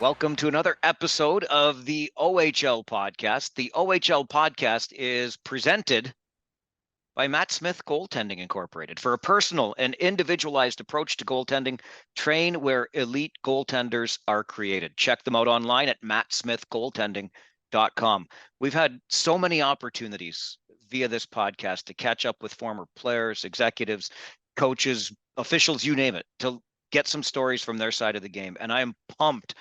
Welcome to another episode of the OHL Podcast. The OHL Podcast is presented by Matt Smith Goaltending Incorporated. For a personal and individualized approach to goaltending, train where elite goaltenders are created. Check them out online at mattsmithgoaltending.com. We've had so many opportunities via this podcast to catch up with former players, executives, coaches, officials, you name it, to get some stories from their side of the game. And I am pumped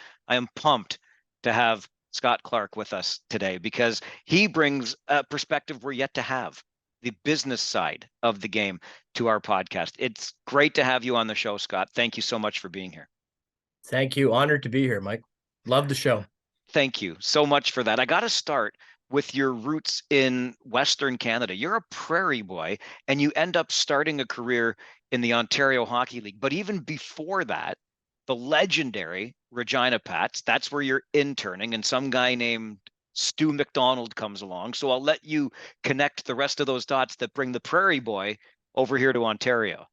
to have Scott Clark with us today because he brings a perspective we're yet to have, the business side of the game, to our podcast. It's great to have you on the show, Scott. Thank you so much for being here. Thank you. Honored to be here, Mike. Love the show. Thank you so much for that. I got to start with your roots in Western Canada. You're a prairie boy and you end up starting a career in the Ontario Hockey League. But even before that, the legendary Regina Pats, that's where you're interning, and some guy named Stu McDonald comes along. So I'll let you connect the rest of those dots that bring the prairie boy over here to Ontario.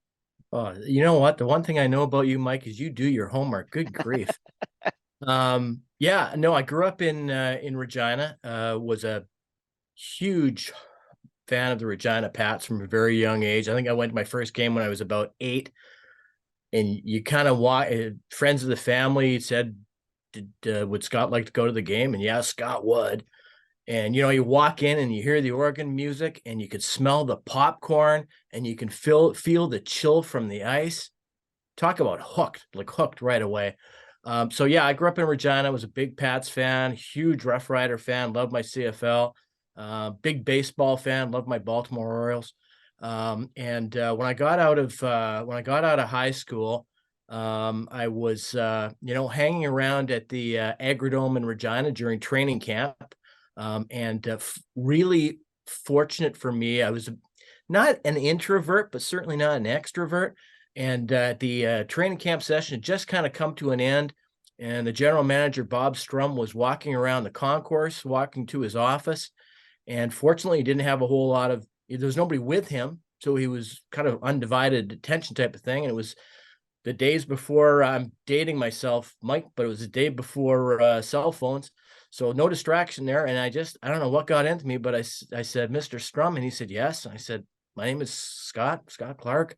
Oh, you know what? The one thing I know about you, Mike, is you do your homework. Good grief. I grew up in Regina, was a huge fan of the Regina Pats from a very young age. I think I went to my first game when I was about 8. And you kind of friends of the family said, would Scott like to go to the game? And yeah, Scott would. And, you walk in and you hear the organ music and you could smell the popcorn and you can feel the chill from the ice. Talk about hooked right away. I grew up in Regina, was a big Pats fan, huge Rough Rider fan, loved my CFL, big baseball fan, loved my Baltimore Orioles. When I got out of high school, I was hanging around at the Agrodome in Regina during training camp, really fortunate for me. I was not an introvert, but certainly not an extrovert. And the training camp session had just kind of come to an end, and the general manager Bob Strum was walking around the concourse, walking to his office, and fortunately, he didn't have a whole lot of. There was nobody with him, so he was kind of undivided attention type of thing. And it was the days before, I'm dating myself, Mike, but it was the day before cell phones. So no distraction there. And I don't know what got into me, but I said, Mr. Strum. And he said, yes. And I said, my name is Scott Clark.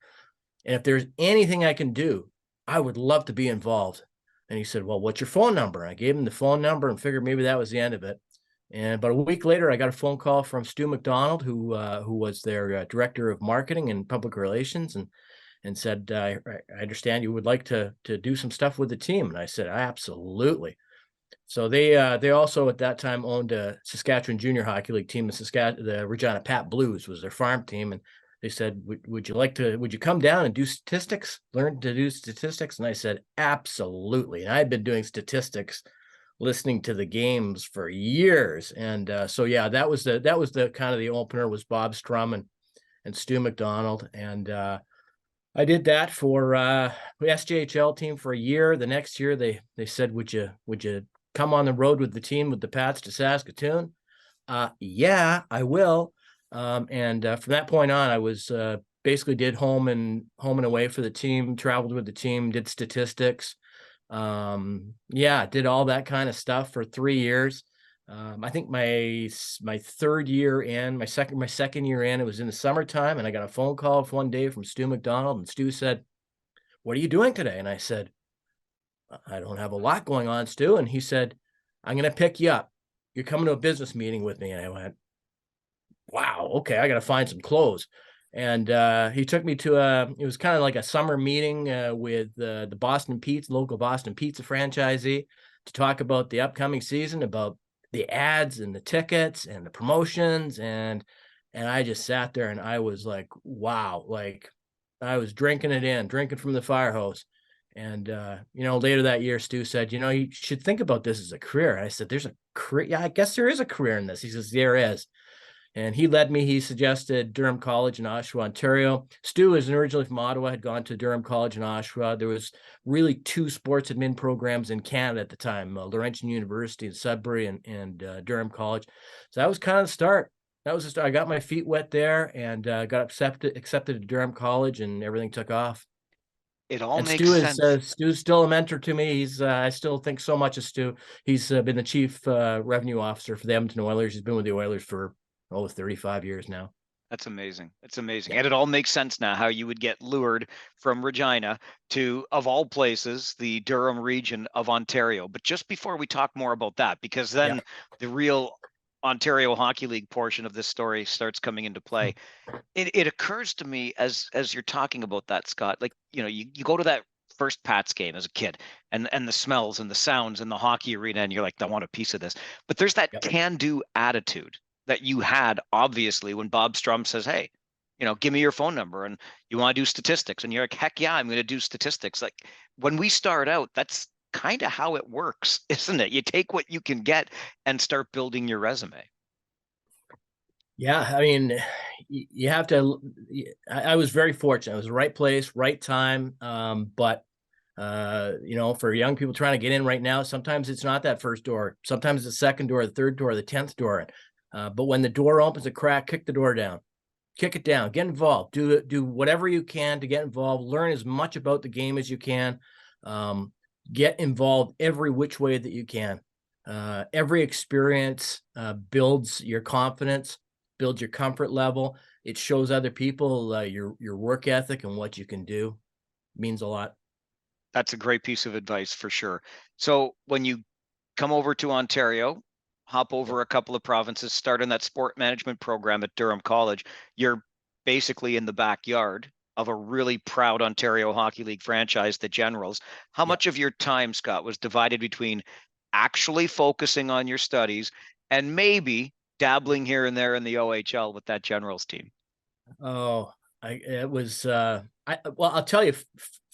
And if there's anything I can do, I would love to be involved. And he said, well, what's your phone number? I gave him the phone number and figured maybe that was the end of it. And about a week later, I got a phone call from Stu McDonald, who was their director of marketing and public relations, and said, I understand you would like to do some stuff with the team. And I said, absolutely. So they also at that time owned a Saskatchewan Junior Hockey League team. The Regina Pat Blues was their farm team. And they said, would you come down and do statistics, learn to do statistics? And I said, absolutely. And I had been doing statistics, listening to the games for years. And that was the kind of the opener, was Bob Strum and Stu McDonald. And I did that for the SJHL team for a year. The next year they said, would you come on the road with the team, with the Pats, to Saskatoon? Yeah, I will. From that point on, I was basically did home and away for the team, traveled with the team, did statistics. Did all that kind of stuff for 3 years. I think my third year in, my second year in, it was in the summertime, and I got a phone call one day from Stu McDonald, and Stu said, what are you doing today? And I said, I don't have a lot going on, Stu. And he said, I'm going to pick you up. You're coming to a business meeting with me. And I went, wow, okay, I got to find some clothes. And he took me to it was kind of like a summer meeting with the local Boston Pizza franchisee, to talk about the upcoming season, about the ads and the tickets and the promotions. And I just sat there and I was like, wow, like I was drinking from the fire hose. And, later that year, Stu said, you should think about this as a career. And I said, there's a career. Yeah, I guess there is a career in this. He says, there is. And he suggested Durham College in Oshawa, Ontario. Stu is originally from Ottawa, had gone to Durham College in Oshawa. There was really 2 sports admin programs in Canada at the time, Laurentian University in Sudbury and Durham College. So that was kind of the start. I got my feet wet there and got accepted to Durham College, and everything took off. It all And makes sense. Stu's still a mentor to me. I still think so much of Stu. He's been the chief revenue officer for the Edmonton Oilers. He's been with the Oilers for 35 years now. That's amazing. It's amazing. Yeah. And it all makes sense now how you would get lured from Regina to, of all places, the Durham region of Ontario. But just before we talk more about that, because then the real Ontario Hockey League portion of this story starts coming into play. It occurs to me as you're talking about that, Scott, like, you go to that first Pats game as a kid and the smells and the sounds in the hockey arena, and you're like, I want a piece of this. But there's that can-do attitude that you had, obviously, when Bob Strum says, hey, give me your phone number and you want to do statistics. And you're like, heck yeah, I'm going to do statistics. Like, when we start out, that's kind of how it works, isn't it? You take what you can get and start building your resume. Yeah, I mean, you have to. I was very fortunate. I was the right place, right time. But for young people trying to get in right now, sometimes it's not that first door. Sometimes it's the second door, the third door, the 10th door. But when the door opens a crack, kick the door down, kick it down, get involved, do whatever you can to get involved, learn as much about the game as you can, get involved every which way that you can. Every experience builds your confidence, builds your comfort level. It shows other people your work ethic and what you can do. It means a lot. That's a great piece of advice for sure. So when you come over to Ontario, hop over a couple of provinces, start in that sport management program at Durham College, you're basically in the backyard of a really proud Ontario Hockey League franchise, the Generals. How much of your time, Scott, was divided between actually focusing on your studies and maybe dabbling here and there in the OHL with that Generals team? I'll tell you,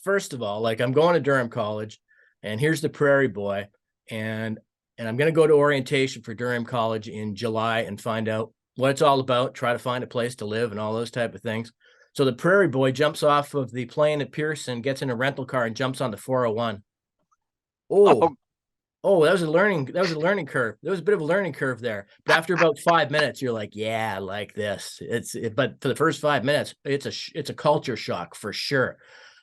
first of all, like, I'm going to Durham College, and here's the Prairie boy, and I'm going to go to orientation for Durham College in July and find out what it's all about, try to find a place to live and all those type of things. So the Prairie boy jumps off of the plane at Pearson, gets in a rental car, and jumps on the 401. That was a learning curve. There was a bit of a learning curve there. But after about 5 minutes, you're like, yeah, I like this. But for the first 5 minutes, it's a culture shock for sure.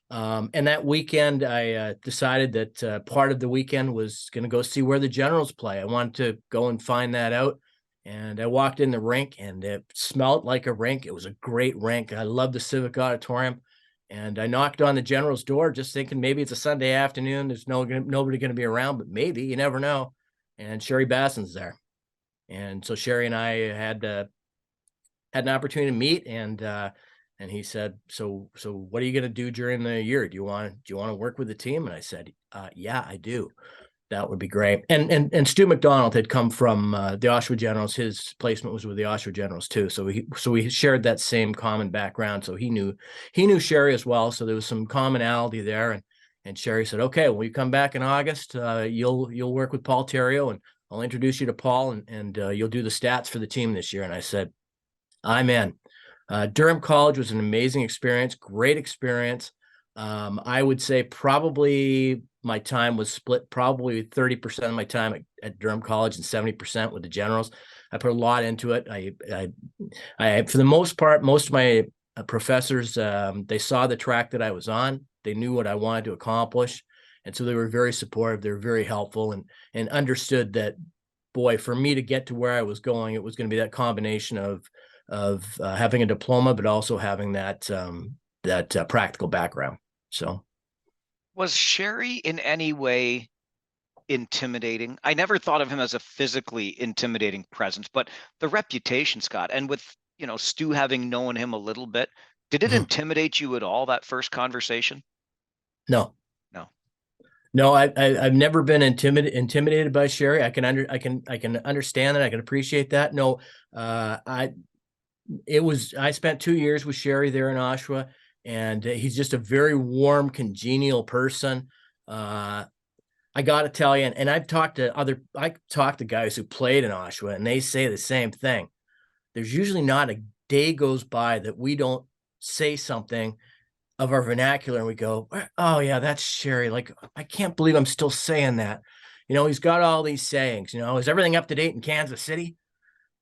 And that weekend, I decided that part of the weekend was going to go see where the Generals play. I wanted to go and find that out. And I walked in the rink, and it smelled like a rink. It was a great rink. I love the Civic Auditorium. And I knocked on the General's door, just thinking maybe it's a Sunday afternoon. There's nobody going to be around, but maybe, you never know. And Sherry Basson's there. And so Sherry and I had an opportunity to meet, and he said, so what are you going to do during the year? Do you want to work with the team? And I said, yeah, I do. That would be great. And Stu McDonald had come from the Oshawa Generals. His placement was with the Oshawa Generals too. So we shared that same common background. So he knew Sherry as well. So there was some commonality there. And Sherry said, okay, when you come back in August, you'll work with Paul Theriault, and I'll introduce you to Paul, and you'll do the stats for the team this year. And I said, I'm in. Durham College was an amazing experience, great experience. I would say probably my time was split probably 30% of my time at Durham College and 70% with the Generals. I put a lot into it. I for the most part, most of my professors, they saw the track that I was on. They knew what I wanted to accomplish. And so they were very supportive. They were very helpful, and understood that, boy, for me to get to where I was going, it was going to be that combination of having a diploma, but also having that practical background. So, was Sherry in any way intimidating? I never thought of him as a physically intimidating presence, but the reputation, Scott, and with Stu having known him a little bit, did it intimidate you at all, that first conversation? No. I've never been intimidated by Sherry. I can understand that. I can appreciate that. No, I spent 2 years with Sherry there in Oshawa, and he's just a very warm, congenial person. I got to tell you, and I talked to guys who played in Oshawa, and they say the same thing. There's usually not a day goes by that we don't say something of our vernacular and we go, oh yeah, that's Sherry. Like, I can't believe I'm still saying that. He's got all these sayings. Is everything up to date in Kansas City?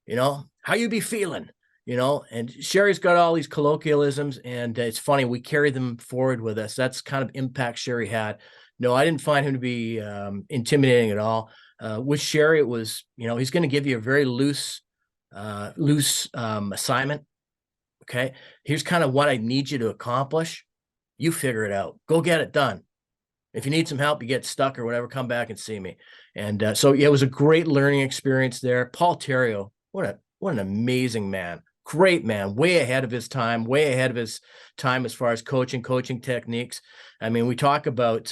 How you be feeling? and Sherry's got all these colloquialisms, and it's funny, we carry them forward with us. That's kind of impact Sherry had. No, I didn't find him to be intimidating at all. With Sherry, it was, he's going to give you a very loose assignment. Okay, here's kind of what I need you to accomplish. You figure it out. Go get it done. If you need some help, you get stuck or whatever, come back and see me. And so yeah, it was a great learning experience there. Paul Terrio, what an amazing man. Great man, way ahead of his time, as far as coaching techniques. I mean, we talk about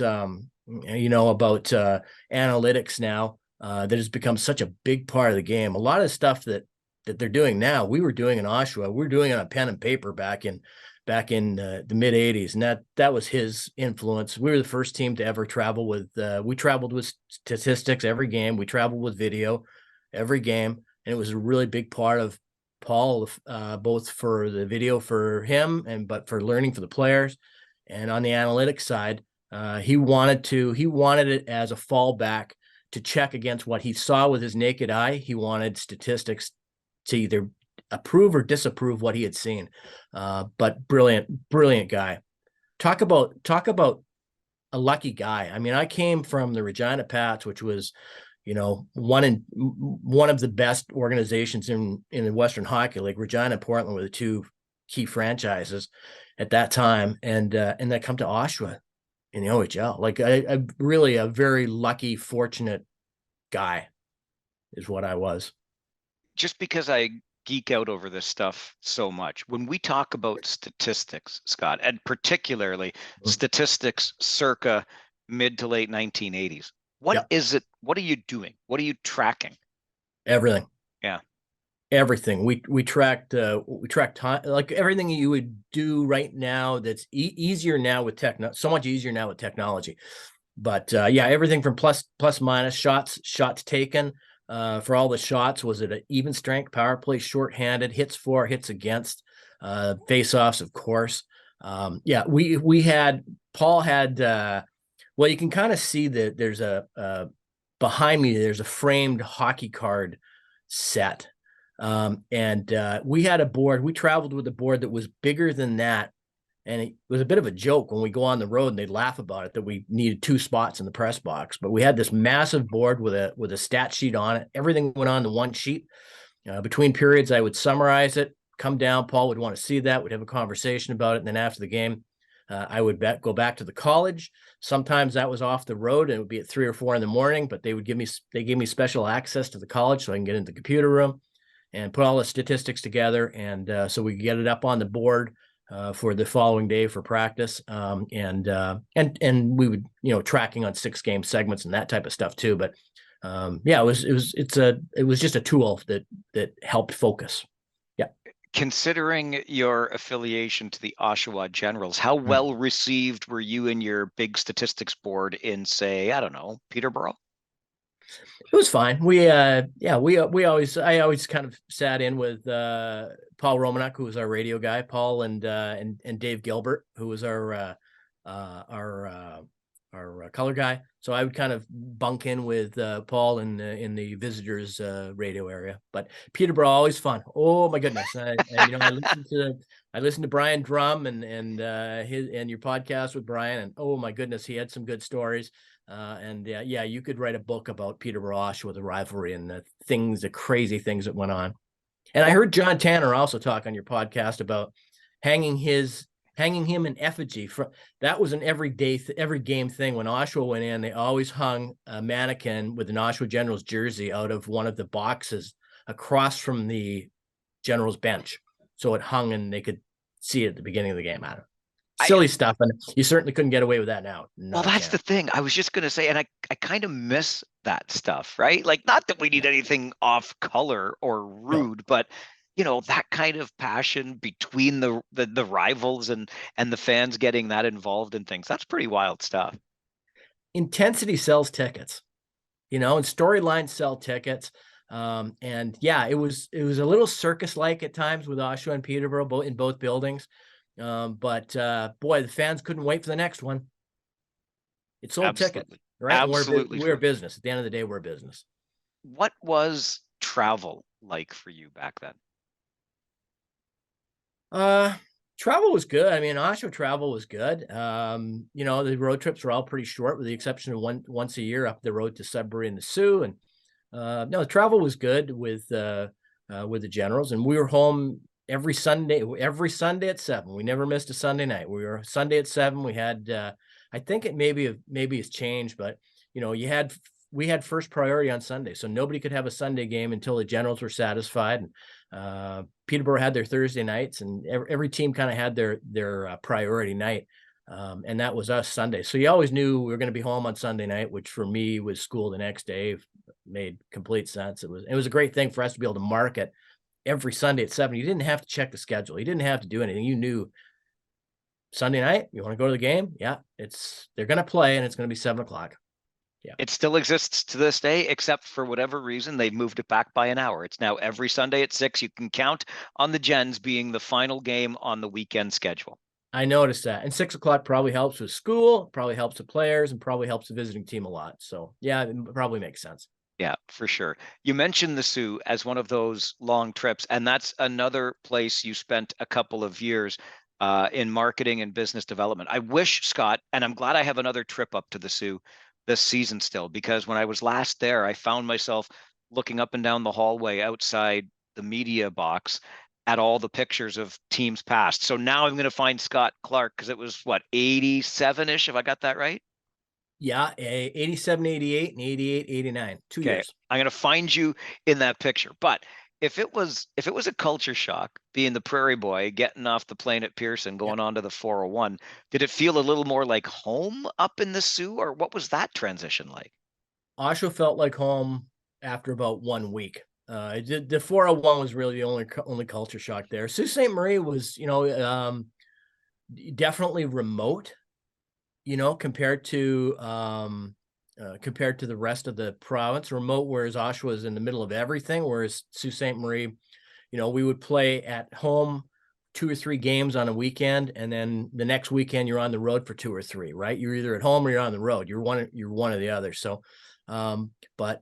analytics now, that has become such a big part of the game. A lot of the stuff that they're doing now, we were doing in Oshawa. We were doing on a pen and paper back in the mid 80s. And that was his influence. We were the first team to ever travel with, we traveled with statistics every game. We traveled with video every game. And it was a really big part of Paul, both for the video for him but for learning for the players. And on the analytics side, he wanted it as a fallback to check against what he saw with his naked eye. He wanted statistics to either approve or disapprove what he had seen. But brilliant guy. Talk about a lucky guy. I mean, I came from the Regina Pats, which was, one of the best organizations in the Western Hockey League. Regina and Portland were the two key franchises at that time, and I come to Oshawa in the OHL. Like I really a very lucky, fortunate guy is what I was. Just because I geek out over this stuff so much, when we talk about statistics, Scott, and particularly statistics circa mid to late 1980s, what is it? What are you doing? What are you tracking? Everything. Yeah. Everything. We tracked time, like everything you would do right now. That's easier now with so much easier now with technology. But yeah, everything from plus minus shots taken, for all the shots. Was it an even strength, power play, shorthanded, hits for, hits against, face-offs, of course. Yeah, Paul had, well, you can kind of see that there's behind me, there's a framed hockey card set. And we had a board. We traveled with a board that was bigger than that. And it was a bit of a joke when we go on the road and they'd laugh about it, that we needed 2 spots in the press box. But we had this massive board with a stat sheet on it. Everything went on the one sheet. Between periods, I would summarize it, come down. Paul would want to see that. We'd have a conversation about it. And then after the game, I would go back to the college. Sometimes that was off the road and it would be at 3 or 4 in the morning, but they gave me special access to the college so I can get into the computer room and put all the statistics together. And so we could get it up on the board for the following day for practice. And we would, tracking on 6-game segments and that type of stuff too. But yeah, it was just a tool that helped focus. Yeah. Considering your affiliation to the Oshawa Generals, how well received were you and your big statistics board in, say, I don't know, Peterborough? It was fine. I always kind of sat in with Paul Romanuk, who was our radio guy, Paul and Dave Gilbert, who was our color guy. So I would kind of bunk in with Paul in the visitors radio area. But Peterborough, always fun. Oh my goodness! I listened to Brian Drum and your podcast with Brian, and oh my goodness, he had some good stories. Yeah, you could write a book about Peterborough Oshawa, the rivalry, and the crazy things that went on. And I heard John Tanner also talk on your podcast about hanging him in effigy. That was an every game thing. When Oshawa went in, they always hung a mannequin with an Oshawa Generals jersey out of one of the boxes across from the Generals bench. So it hung and they could see it at the beginning of the game. Silly stuff, and you certainly couldn't get away with that now. Well, that's the thing. I was just going to say, and I kind of miss that stuff, right? Like, not that we need anything off color or rude, but that kind of passion between the rivals and the fans getting that involved in things. That's pretty wild stuff. Intensity sells tickets, and storylines sell tickets. And yeah, it was a little circus-like at times with Oshawa and Peterborough, in both buildings. But boy, the fans couldn't wait for the next one. It sold tickets, right? Absolutely. We're a business. At the end of the day, we're a business. What was travel like for you back then? Uh, Travel was good. I mean, Oshawa travel was good. The road trips were all pretty short, with the exception of once a year up the road to Sudbury and the Sioux. And no, the travel was good with the Generals, and we were home every Sunday at 7. We never missed a Sunday night. We were Sunday at 7. We had, I think it maybe it's changed, but we had first priority on Sunday, so nobody could have a Sunday game until the Generals were satisfied. And Peterborough had their Thursday nights, and every team kind of had their priority night. And that was us Sunday. So you always knew we were going to be home on Sunday night, which for me was school the next day. Made complete sense. It was a great thing for us to be able to market every Sunday at 7. You didn't have to check the schedule. You didn't have to do anything. You knew Sunday night, you want to go to the game? Yeah, they're going to play, and it's going to be 7:00. Yeah. It still exists to this day, except for whatever reason, they've moved it back by an hour. It's now every Sunday at 6. You can count on the Gens being the final game on the weekend schedule. I noticed that. And 6:00 probably helps with school, probably helps the players, and probably helps the visiting team a lot. So yeah, it probably makes sense. Yeah, for sure. You mentioned the Sioux as one of those long trips, and that's another place you spent a couple of years in marketing and business development. I wish, Scott, and I'm glad I have another trip up to the Sioux this season still, because when I was last there, I found myself looking up and down the hallway outside the media box at all the pictures of teams past. So now I'm going to find Scott Clark, because it was what, 87-ish, if I got that right? Yeah, 87, 88, and 88, 89. 2 Okay, years. I'm going to find you in that picture. But if it was a culture shock being the prairie boy, getting off the plane at Pearson, going on to the 401, did it feel a little more like home up in the Sioux, or what was that transition like? Oshawa felt like home after about 1 week. The 401 was really the only culture shock there. Sault Ste. Marie was, definitely remote, compared to the rest of the province. Remote, whereas Oshawa is in the middle of everything, whereas Sault Ste. Marie, we would play at home 2 or 3 games on a weekend, and then the next weekend you're on the road for 2 or 3, right? You're either at home or you're on the road. You're one or the other. So, but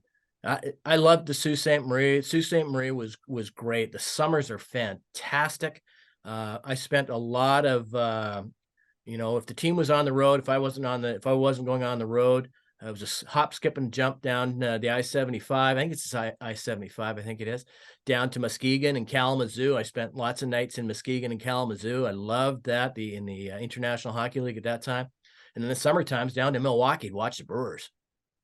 I loved the Sault Ste. Marie. Sault Ste. Marie was great. The summers are fantastic. I spent a lot of if the team was on the road, if I wasn't going on the road, I was just hop, skip, and jump down the I-75. I think it's I-75. I think it is, down to Muskegon and Kalamazoo. I spent lots of nights in Muskegon and Kalamazoo. I loved that in the International Hockey League at that time. And then the summer times down to Milwaukee to watch the Brewers.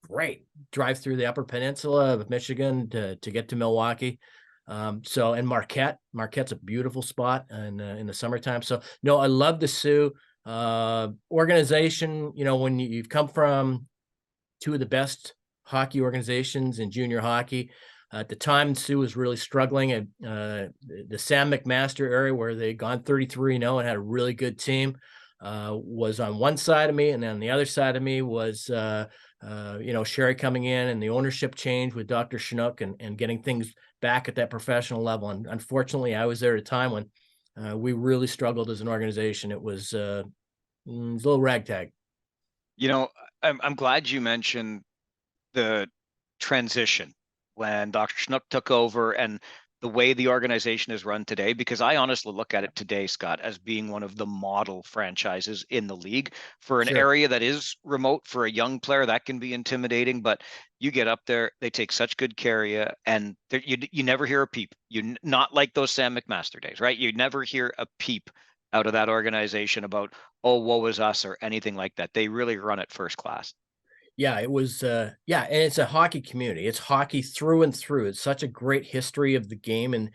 Great. Drive through the Upper Peninsula of Michigan to get to Milwaukee. And Marquette's a beautiful spot in the summertime. So no, I love the Sioux organization. When you've come from 2 of the best hockey organizations in junior hockey. At the time, Sioux was really struggling at the Sam McMaster area, where they'd gone 33-0 and had a really good team. Was on one side of me, and then on the other side of me was Sherry coming in, and the ownership change with Dr. Chinook and getting things back at that professional level. And unfortunately, I was there at a time when we really struggled as an organization. It was a little ragtag. I'm glad you mentioned the transition when Dr. Schnook took over and the way the organization is run today, because I honestly look at it today, Scott, as being one of the model franchises in the league for an area that is remote. For a young player, that can be intimidating, but you get up there, they take such good care of you, and you never hear a peep. You not like those Sam McMaster days, right? You never hear a peep out of that organization about, oh, woe is us or anything like that. They really run it first class. Yeah, it was, and it's a hockey community. It's hockey through and through. It's such a great history of the game in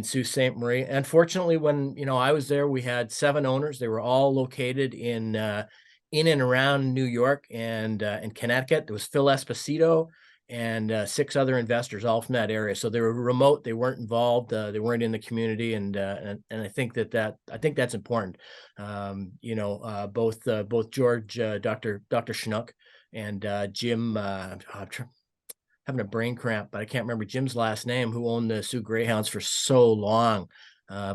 Sault Ste. Marie. Unfortunately, when I was there, we had 7 owners. They were all located in and around New York and Connecticut. There was Phil Esposito and 6 other investors, all from that area. So they were remote. They weren't involved. They weren't in the community, and I think that's important. Both George, Dr. Schnook, and Jim, I'm having a brain cramp, but I can't remember Jim's last name, who owned the Sioux Greyhounds for so long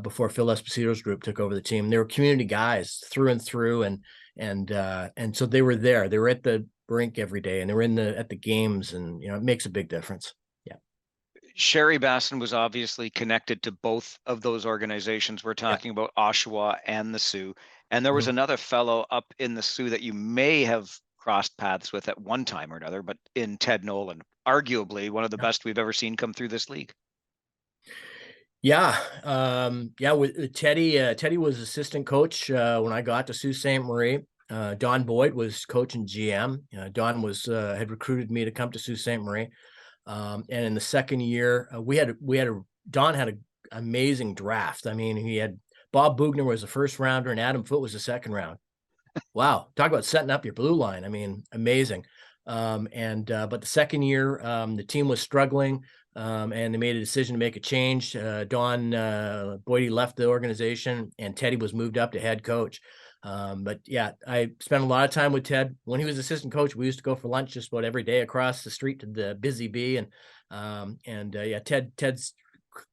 before Phil Esposito's group took over the team. They were community guys through and through, and so they were there. They were at the rink every day, and they were at the games, and it makes a big difference. Yeah. Sherry Basson was obviously connected to both of those organizations. We're Yeah. talking about Oshawa and the Sioux. And there was Mhm. another fellow up in the Sioux that you may have crossed paths with at one time or another, but in Ted Nolan, arguably one of the best we've ever seen come through this league. Yeah. Yeah. With Teddy, Teddy was assistant coach when I got to Sault Ste. Marie. Don Boyd was coach and GM. Don was had recruited me to come to Sault Ste. Marie. And in the second year, Don had an amazing draft. I mean, he had Bob Bugner was the first rounder and Adam Foote was the second round. Wow, talk about setting up your blue line. I mean, amazing. But the second year, the team was struggling, and they made a decision to make a change. Don Boydie left the organization, and Teddy was moved up to head coach. But yeah, I spent a lot of time with Ted when he was assistant coach. We used to go for lunch just about every day across the street to the Busy Bee, yeah, Ted's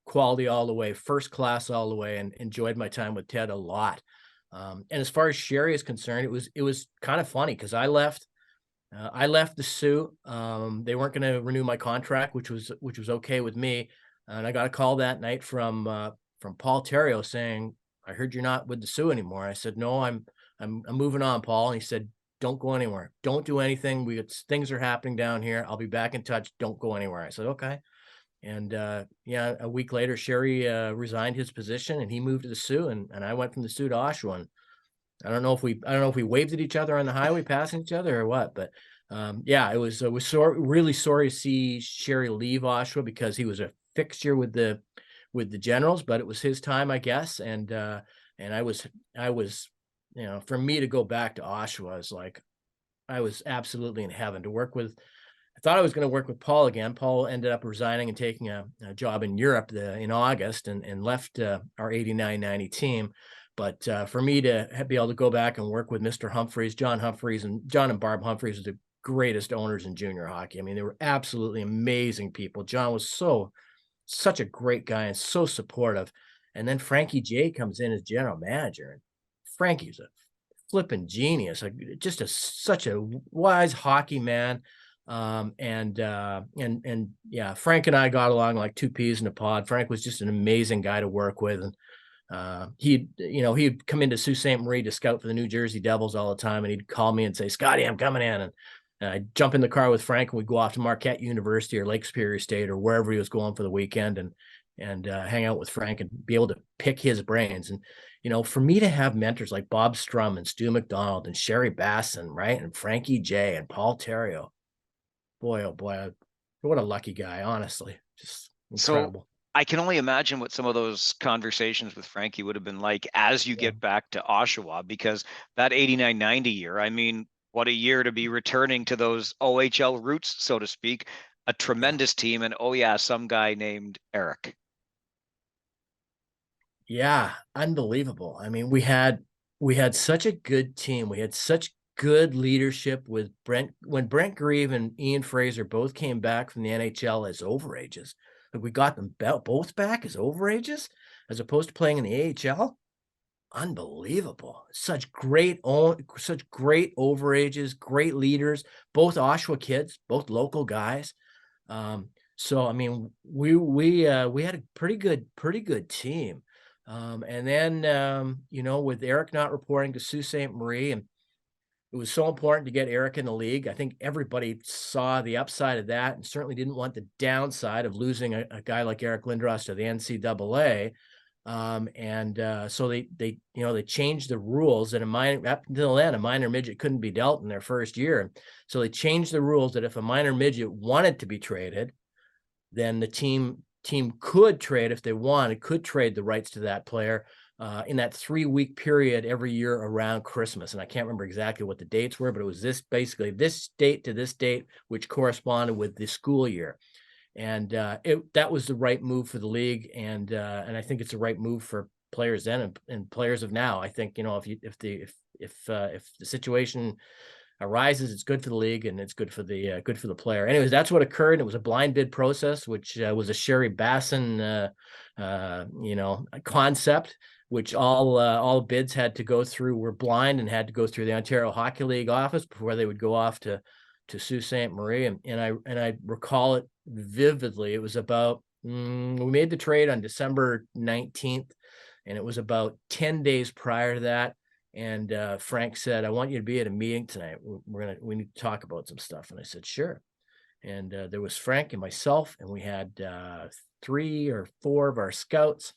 quality all the way, first class all the way, and enjoyed my time with Ted a lot. And as far as Sherry is concerned, it was kind of funny because I left the Sioux. They weren't going to renew my contract, which was okay with me. And I got a call that night from Paul Terrio saying, "I heard you're not with the Sioux anymore." I said, "No, I'm moving on, Paul." And he said, "Don't go anywhere. Don't do anything. Things are happening down here. I'll be back in touch. Don't go anywhere." I said, "Okay." And yeah, a week later, Sherry resigned his position and he moved to the Sioux, and I went from the Sioux to Oshawa. And I don't know if we waved at each other on the highway passing each other or what, but yeah, it was really sorry to see Sherry leave Oshawa because he was a fixture with the Generals, but it was his time, I guess. And I was, for me to go back to Oshawa is like I was absolutely in heaven to work with. I thought I was going to work with Paul again. Paul ended up resigning and taking a job in Europe in August and left our 89-90 team. But for me to be able to go back and work with Mr. Humphreys, John and Barb Humphreys are the greatest owners in junior hockey. I mean, they were absolutely amazing people. John was such a great guy and so supportive. And then Frankie J comes in as general manager. And Frankie's a flipping genius, like such a wise hockey man. And yeah, Frank and I got along like two peas in a pod. Frank was just an amazing guy to work with. And he'd come into Sault Ste. Marie to scout for the New Jersey Devils all the time. And he'd call me and say, "Scotty, I'm coming in." And I'd jump in the car with Frank and we'd go off to Marquette University or Lake Superior State or wherever he was going for the weekend and hang out with Frank and be able to pick his brains. And, for me to have mentors like Bob Strum and Stu McDonald and Sherry Basson, right? And Frankie J and Paul Terrio, boy, oh boy, what a lucky guy, honestly. Just So incredible. I can only imagine what some of those conversations with Frankie would have been like as you get back to Oshawa, because that 89-90 year, I mean, what a year to be returning to those OHL roots, so to speak, a tremendous team. And oh yeah, some guy named Eric. Yeah, unbelievable. I mean, we had such a good team. We had such good leadership with when Brent Grieve and Ian Fraser both came back from the NHL as overages. Like we got them both back as overages as opposed to playing in the AHL. Unbelievable. Such great overages, great leaders, both Oshawa kids, both local guys. So I mean, we had a pretty good team. And then with Eric not reporting to Sault Ste. Marie, and it was so important to get Eric in the league. I think everybody saw the upside of that and certainly didn't want the downside of losing a guy like Eric Lindros to the NCAA. So they changed the rules that up until then, a minor midget couldn't be dealt in their first year. So they changed the rules that if a minor midget wanted to be traded, then the team could trade, if they wanted, could trade the rights to that player in that 3-week period every year around Christmas. And I can't remember exactly what the dates were, but it was basically this date to this date, which corresponded with the school year. And that was the right move for the league, and I think it's the right move for players then and players of now. I think if the situation arises, it's good for the league and it's good for the player. Anyways, that's what occurred. It was a blind bid process, which was a Sherry Basson concept, which all bids had to go through, were blind and had to go through the Ontario Hockey League office before they would go off to Sault Ste. Marie. And I recall it vividly. It was about We made the trade on December 19th, and it was about 10 days prior to that. And Frank said, "I want you to be at a meeting tonight. We need to talk about some stuff." And I said, "Sure." And there was Frank and myself, and we had 3 or 4 of our scouts.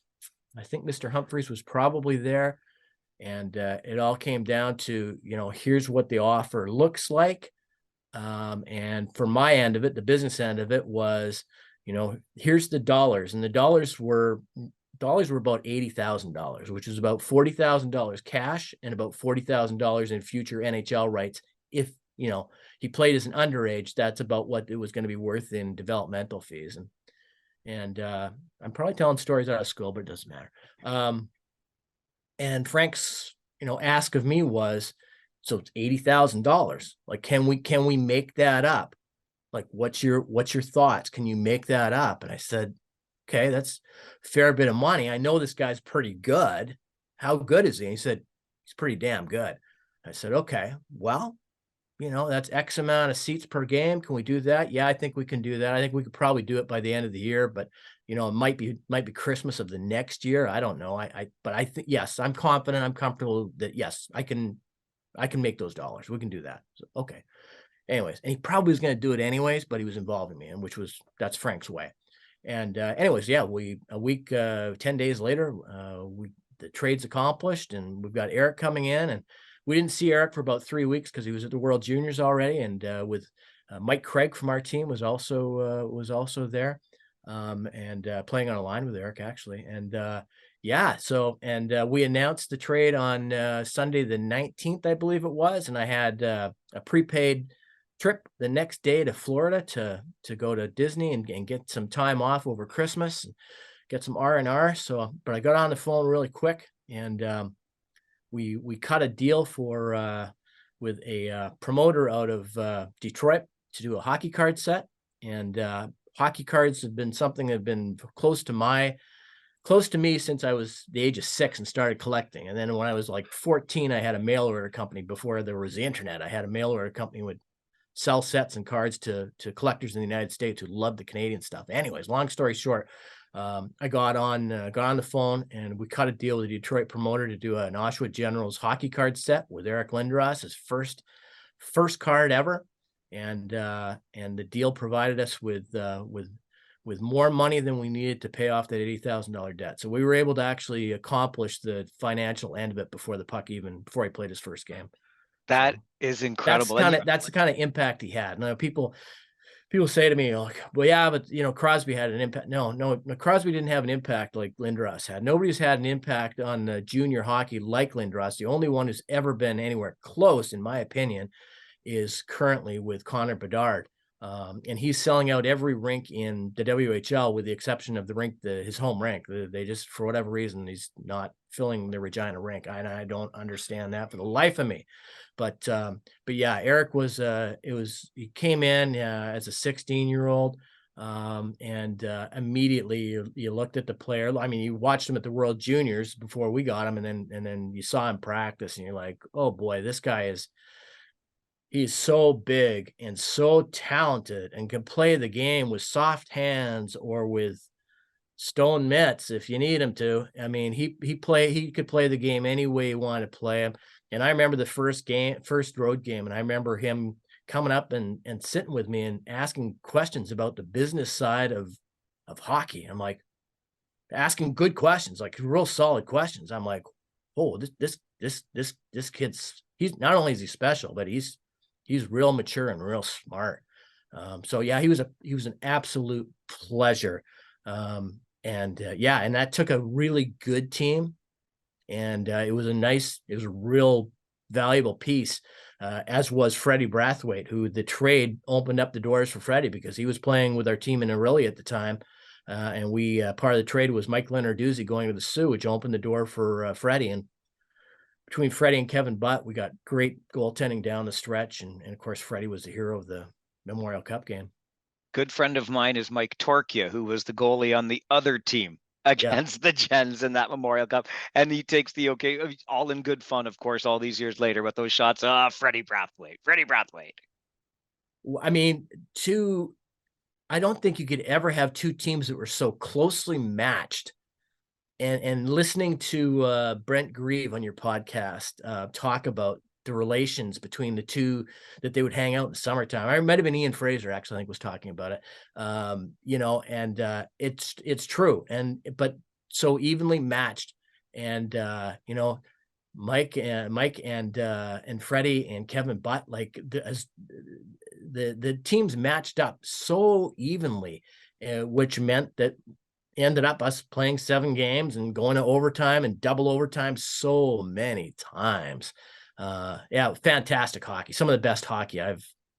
I think Mr. Humphreys was probably there. And it all came down to, here's what the offer looks like. And for my end of it, the business end of it was, here's the dollars. And the dollars were about $80,000, which is about $40,000 cash and about $40,000 in future NHL rights. If, he played as an underage, that's about what it was going to be worth in developmental fees. And I'm probably telling stories out of school, but it doesn't matter. And Frank's, ask of me was, so it's $80,000. Like, can we make that up? Like, what's your thoughts? Can you make that up? And I said, okay, that's a fair bit of money. I know this guy's pretty good. How good is he? And he said, he's pretty damn good. I said, okay, well, that's X amount of seats per game. Can we do that? Yeah, I think we can do that. I think we could probably do it by the end of the year, but it might be Christmas of the next year. I don't know. But I think, yes, I'm confident. I'm comfortable that yes, I can make those dollars. We can do that. So, okay. Anyways, and he probably was going to do it anyways, but he was involving me, and that's Frank's way. And anyways, yeah, a week, 10 days later, the trade's accomplished, and we've got Eric coming in, and we didn't see Eric for about 3 weeks because he was at the World Juniors already. And with Mike Craig from our team was also there, and playing on a line with Eric actually. And we announced the trade on Sunday the 19th, I believe it was, and I had a prepaid trip the next day to Florida to go to Disney and get some time off over Christmas and get some R&R. So, but I got on the phone really quick, and we cut a deal with a promoter out of Detroit to do a hockey card set. And hockey cards have been something that have been close to me since I was the age of 6 and started collecting. And then when I was like 14, I had a mail order company. Before there was the internet, I had a mail order company would sell sets and cards to collectors in the United States who loved the Canadian stuff. Anyways, long story short, I got on the phone, and we cut a deal with a Detroit promoter to do an Oshawa Generals hockey card set with Eric Lindros, his first card ever. And the deal provided us with more money than we needed to pay off that $80,000 debt. So we were able to actually accomplish the financial end of it before he played his first game. That is incredible. That's the kind of impact he had. Now people say to me, like, well, yeah, but Crosby had an impact. No, Crosby didn't have an impact like Lindros had. Nobody's had an impact on junior hockey like Lindros. The only one who's ever been anywhere close, in my opinion, is currently with Connor Bedard. And he's selling out every rink in the WHL with the exception of the rink, his home rink. They just, for whatever reason, he's not filling the Regina rink. I don't understand that for the life of me. But yeah, Eric he came in as a 16-year-old, and immediately you looked at the player. I mean, you watched him at the World Juniors before we got him, and then you saw him practice, and you're like, oh boy, this guy he's so big and so talented and can play the game with soft hands or with stone mitts if you need him to. I mean, he could play the game any way you want to play him. And I remember the first road game, and I remember him coming up and sitting with me and asking questions about the business side of hockey. I'm like, asking good questions, like real solid questions. I'm like, oh, this kid's, he's not only is he special, but he's real mature and real smart. So yeah, he was an absolute pleasure. And that took a really good team, and it was a real valuable piece, as was Freddie Brathwaite, who the trade opened up the doors for Freddie because he was playing with our team in Orillia at the time. And we part of the trade was Mike Leonarduzzi going to the Sioux, which opened the door for Freddie. And between Freddie and Kevin Butt, we got great goaltending down the stretch. And of course, Freddie was the hero of the Memorial Cup game. Good friend of mine is Mike Torkia, who was the goalie on the other team against the Gens in that Memorial Cup. And he takes all in good fun, of course, all these years later with those shots. Freddie Brathwaite. I mean, I don't think you could ever have two teams that were so closely matched. And listening to Brent Grieve on your podcast talk about the relations between the two, that they would hang out in the summertime. I might have been Ian Fraser, actually, I think, was talking about it. It's true, but so evenly matched. And Mike and Freddie and Kevin Butt, like the teams matched up so evenly, which meant that ended up us playing 7 games and going to overtime and double overtime so many times. Fantastic hockey. Some of the best hockey I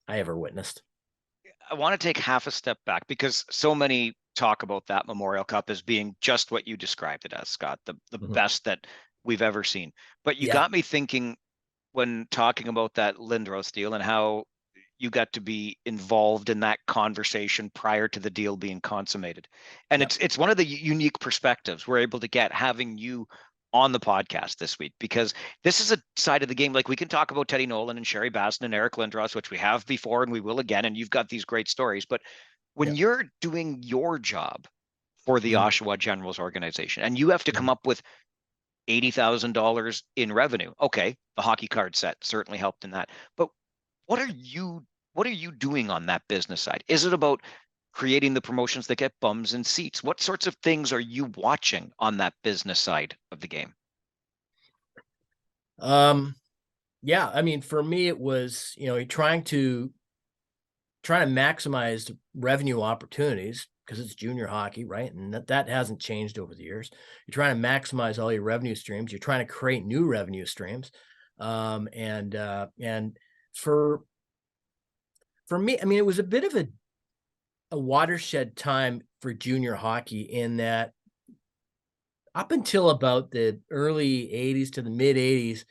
ever witnessed. I want to take half a step back because so many talk about that Memorial Cup as being just what you described it as, Scott, the best that we've ever seen. But you got me thinking when talking about that Lindros deal and how you got to be involved in that conversation prior to the deal being consummated. And it's one of the unique perspectives we're able to get having you on the podcast this week, because this is a side of the game. Like, we can talk about Teddy Nolan and Sherry Baston and Eric Lindros, which we have before and we will again, and you've got these great stories. But when you're doing your job for the Oshawa Generals organization and you have to come up with $80,000 in revenue, okay, the hockey card set certainly helped in that. But what are you doing on that business side? Is it about creating the promotions that get bums and seats? What sorts of things are you watching on that business side of the game? I mean, for me, it was, trying to maximize revenue opportunities, because it's junior hockey, right? And that hasn't changed over the years. You're trying to maximize all your revenue streams. You're trying to create new revenue streams. And for me, I mean, it was a bit of a watershed time for junior hockey, in that up until about the early 80s to the mid 80s,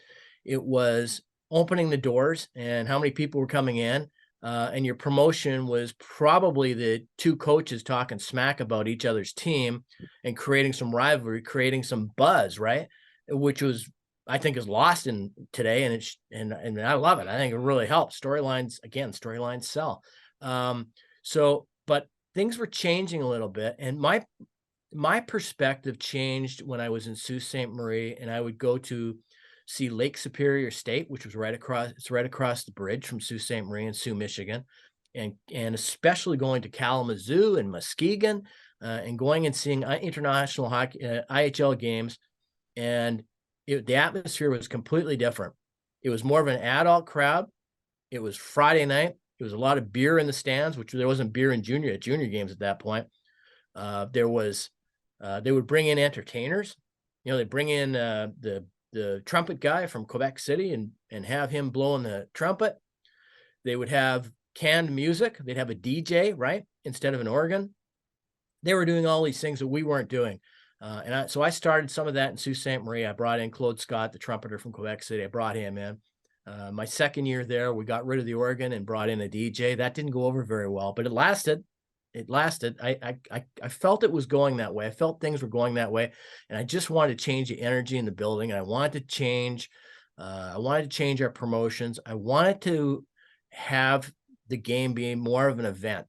it was opening the doors and how many people were coming in. And your promotion was probably the two coaches talking smack about each other's team and creating some rivalry, creating some buzz, right? Which was, I think, is lost in today, and I love it. I think it really helps. Storylines sell. But things were changing a little bit, and my perspective changed when I was in Sault Ste. Marie, and I would go to see Lake Superior State, which was right across the bridge from Sault Ste. Marie and Sault, Michigan, and especially going to Kalamazoo and Muskegon, and going and seeing international hockey, IHL games, and the atmosphere was completely different. It was more of an adult crowd. It was Friday night. It was a lot of beer in the stands, which there wasn't beer in junior games at that point. They would bring in entertainers. They bring in the trumpet guy from Quebec City and have him blowing the trumpet. They would have canned music. They'd have a DJ, right, instead of an organ. They were doing all these things that we weren't doing. So I started some of that in Sault Ste. Marie. I brought in Claude Scott, the trumpeter from Quebec City. I brought him in. My second year there, we got rid of the organ and brought in a DJ. That didn't go over very well, but it lasted. I felt it was going that way. I felt things were going that way, and I just wanted to change the energy in the building. And I wanted to change our promotions. I wanted to have the game being more of an event.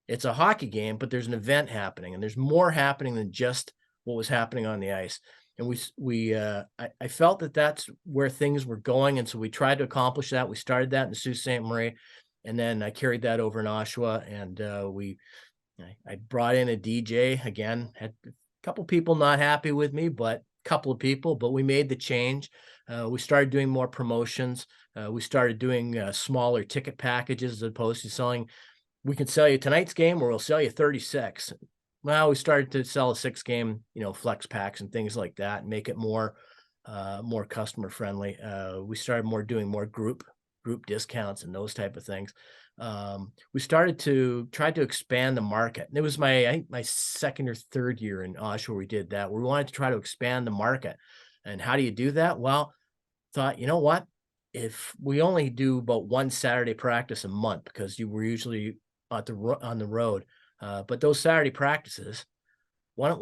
It's a hockey game, but there's an event happening, and there's more happening than just what was happening on the ice. And I felt that that's where things were going. And so we tried to accomplish that. We started that in Sault Ste. Marie, and then I carried that over in Oshawa, and I brought in a DJ again. Had a couple people not happy with me, but we made the change. We started doing more promotions. We started doing smaller ticket packages, as opposed to selling. We can sell you tonight's game, or we'll sell you 36. Well, we started to sell a 6-game, flex packs and things like that, and make it more customer friendly. We started doing more group discounts and those type of things. We started to try to expand the market. And it was my second or third year in Oshawa we did that. We wanted to try to expand the market. And how do you do that? Well, thought, you know what? If we only do about one Saturday practice a month, because you were usually on the road, but those Saturday practices, why don't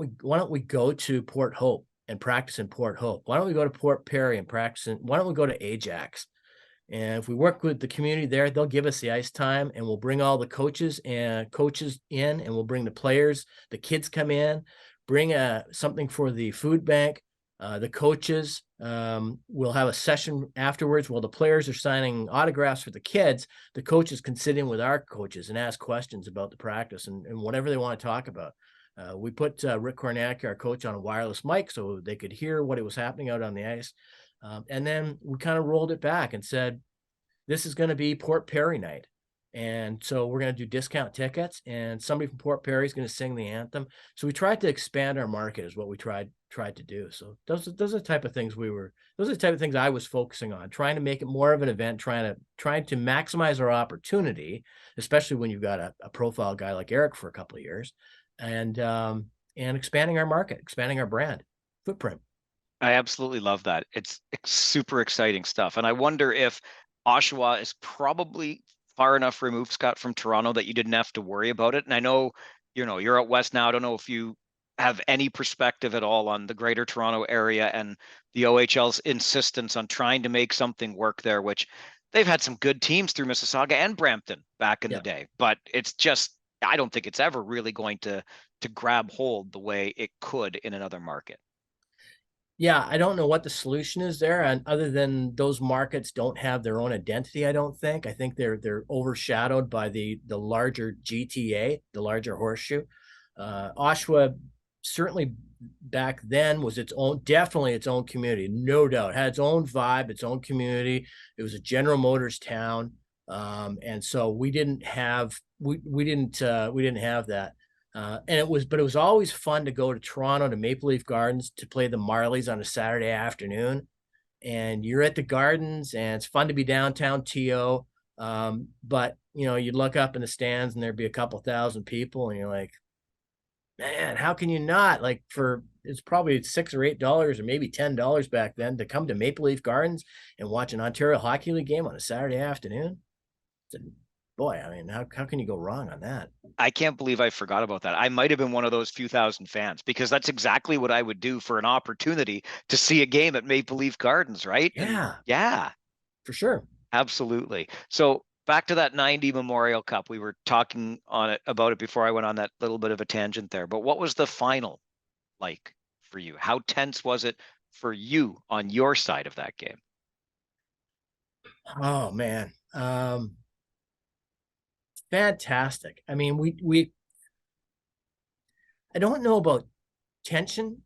we go to Port Hope and practice in Port Hope? Why don't we go to Port Perry and practice why don't we go to Ajax? And if we work with the community there, they'll give us the ice time, and we'll bring all the coaches in, and we'll bring the players. The kids come in, bring something for the food bank. The coaches will have a session afterwards while the players are signing autographs for the kids. The coaches can sit in with our coaches and ask questions about the practice and whatever they want to talk about. We put Rick Kornacki, our coach, on a wireless mic so they could hear what was happening out on the ice. And then we kind of rolled it back and said, this is going to be Port Perry night. And so we're going to do discount tickets, and somebody from Port Perry is going to sing the anthem. So we tried to expand our market is what we tried to do. So those are the type of things those are the type of things I was focusing on, trying to make it more of an event, trying to maximize our opportunity, especially when you've got a profile guy like Eric for a couple of years, and expanding our market, expanding our brand footprint. I absolutely love that. It's super exciting stuff. And I wonder if Oshawa is probably far enough removed, Scott, from Toronto that you didn't have to worry about it. And I know, you're out west now. I don't know if you have any perspective at all on the greater Toronto area and the OHL's insistence on trying to make something work there, which they've had some good teams through Mississauga and Brampton back in the day. But it's just, I don't think it's ever really going to grab hold the way it could in another market. Yeah, I don't know what the solution is there, and other than those markets don't have their own identity. I don't think. I think they're overshadowed by the larger GTA, the larger horseshoe. Oshawa certainly back then was definitely its own community, no doubt. It had its own vibe, its own community. It was a General Motors town, and so we didn't have that. But it was always fun to go to Toronto to Maple Leaf Gardens to play the Marlies on a Saturday afternoon. And you're at the Gardens, and it's fun to be downtown TO. But you'd look up in the stands and there'd be a couple thousand people, and you're like, man, how can you not? It's probably $6 or $8 or maybe $10 back then to come to Maple Leaf Gardens and watch an Ontario Hockey League game on a Saturday afternoon. Boy, I mean, how can you go wrong on that? I can't believe I forgot about that. I might have been one of those few thousand fans, because that's exactly what I would do for an opportunity to see a game at Maple Leaf Gardens, right? Yeah. Yeah. For sure. Absolutely. So back to that 90 Memorial Cup. We were talking about it before I went on that little bit of a tangent there. But what was the final like for you? How tense was it for you on your side of that game? Oh, man. Fantastic. I mean, I don't know about tension.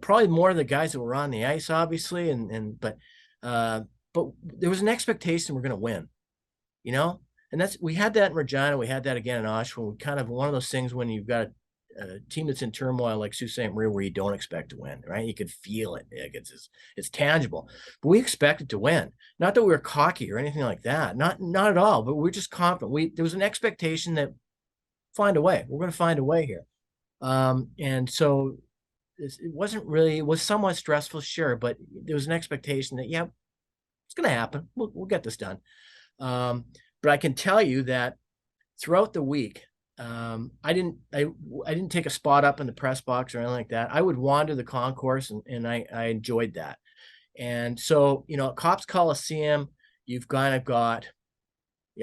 Probably more of the guys that were on the ice, obviously, but there was an expectation we're going to win, and we had that in Regina. We had that again in Oshawa. We kind of one of those things when you've got a team that's in turmoil like Sault Ste. Marie, where you don't expect to win, right? You could feel it. It's tangible, but we expected to win. Not that we were cocky or anything like that. Not at all. But we're just confident. There was an expectation that find a way. We're going to find a way here. And so it wasn't really. It was somewhat stressful, sure, but there was an expectation that it's going to happen. We'll get this done. But I can tell you that throughout the week, I didn't take a spot up in the press box or anything like that. I would wander the concourse, and I enjoyed that. And so, at Cops Coliseum, you've kind of got,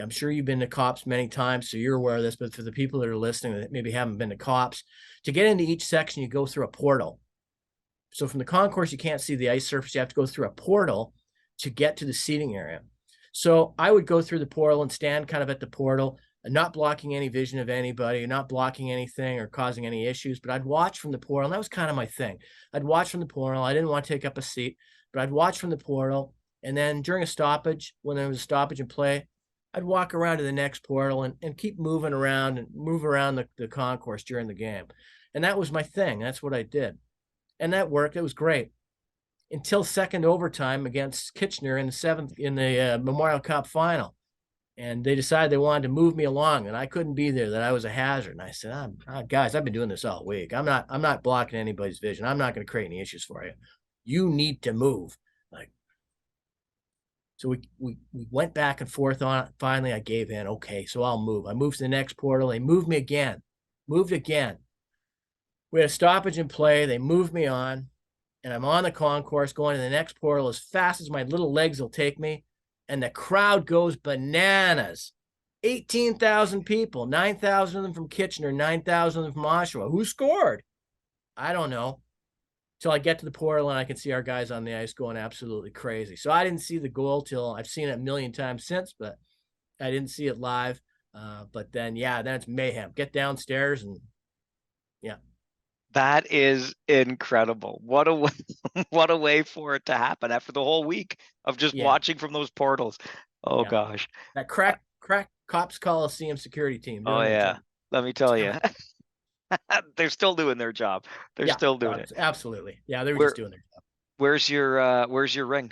I'm sure you've been to Cops many times, so you're aware of this, but for the people that are listening that maybe haven't been to Cops, to get into each section, you go through a portal. So from the concourse, you can't see the ice surface. You have to go through a portal to get to the seating area. So I would go through the portal and stand kind of at the portal, not blocking any vision of anybody, not blocking anything or causing any issues, but I'd watch from the portal. And that was kind of my thing. I'd watch from the portal. I didn't want to take up a seat, but I'd watch from the portal. And then during a stoppage, when there was a stoppage in play, I'd walk around to the next portal and keep moving around and move around the concourse during the game. And that was my thing. That's what I did. And that worked. It was great. Until second overtime against Kitchener in the Memorial Cup final. And they decided they wanted to move me along, and I couldn't be there, that I was a hazard. And I said, guys, I've been doing this all week. I'm not blocking anybody's vision. I'm not going to create any issues for you. You need to move. So we went back and forth on it. Finally, I gave in. Okay, so I'll move. I moved to the next portal. They moved me again. Moved again. We had a stoppage in play. They moved me on, and I'm on the concourse going to the next portal as fast as my little legs will take me. and the crowd goes bananas. 18,000 people, 9,000 of them from Kitchener, 9,000 of them from Oshawa. Who scored? I don't know. Till I get to the portal and I can see our guys on the ice going absolutely crazy. So I didn't see the goal till I've seen it a million times since, but I didn't see it live. But then, then it's mayhem. Get downstairs and yeah. That is incredible. What a way, what a way for it to happen after the whole week of just watching from those portals. Oh gosh. That crack Cops Coliseum security team. Oh yeah. Let me tell you. They're still doing their job. They're still doing it. Absolutely. Yeah, they were just doing their job. Where's your ring?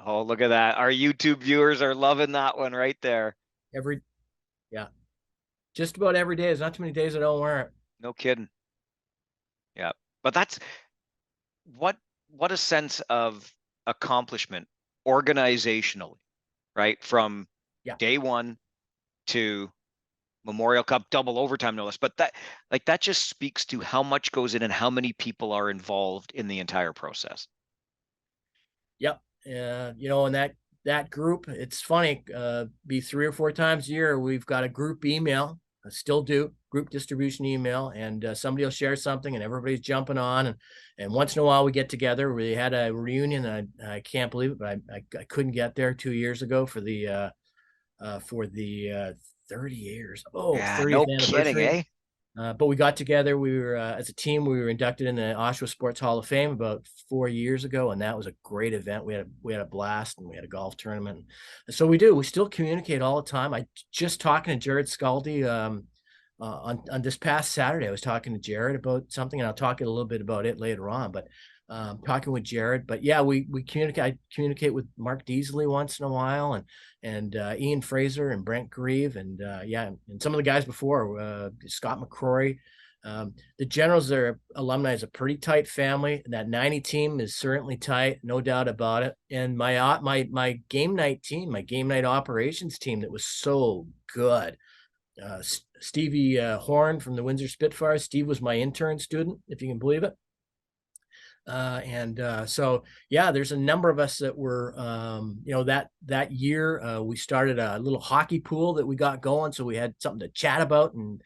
Oh, look at that. Our YouTube viewers are loving that one right there. Just about every day. There's not too many days I don't wear it. No kidding. Yeah. But that's what a sense of accomplishment organizationally, right? From day one to Memorial Cup, double overtime, no less. But that just speaks to how much goes in and how many people are involved in the entire process. Yep. And that group, it's funny, be 3 or 4 times a year, we've got a group email. I still do group distribution email, and somebody will share something and everybody's jumping on. And once in a while we get together. We had a reunion, and I can't believe it, but I couldn't get there 2 years ago for the 30 years. Oh, yeah, 30th no anniversary. Kidding, eh? But we got together. We were, as a team, we were inducted in the Oshawa Sports Hall of Fame about 4 years ago, and that was a great event. We had a blast, and we had a golf tournament. So we still communicate all the time. I just talking to Jared Scaldi on this past Saturday. I was talking to Jared about something, and I'll talk a little bit about it later on. But talking with Jared, but yeah, we communicate. I communicate with Mark Deasley once in a while, and Ian Fraser and Brent Grieve, and some of the guys before, Scott McCrory. The Generals, their alumni, is a pretty tight family. That 90 team is certainly tight, no doubt about it. And my game night team, my game night operations team, that was so good. Stevie Horn from the Windsor Spitfires. Steve was my intern student, if you can believe it. So there's a number of us that were, that year, we started a little hockey pool that we got going. So we had something to chat about and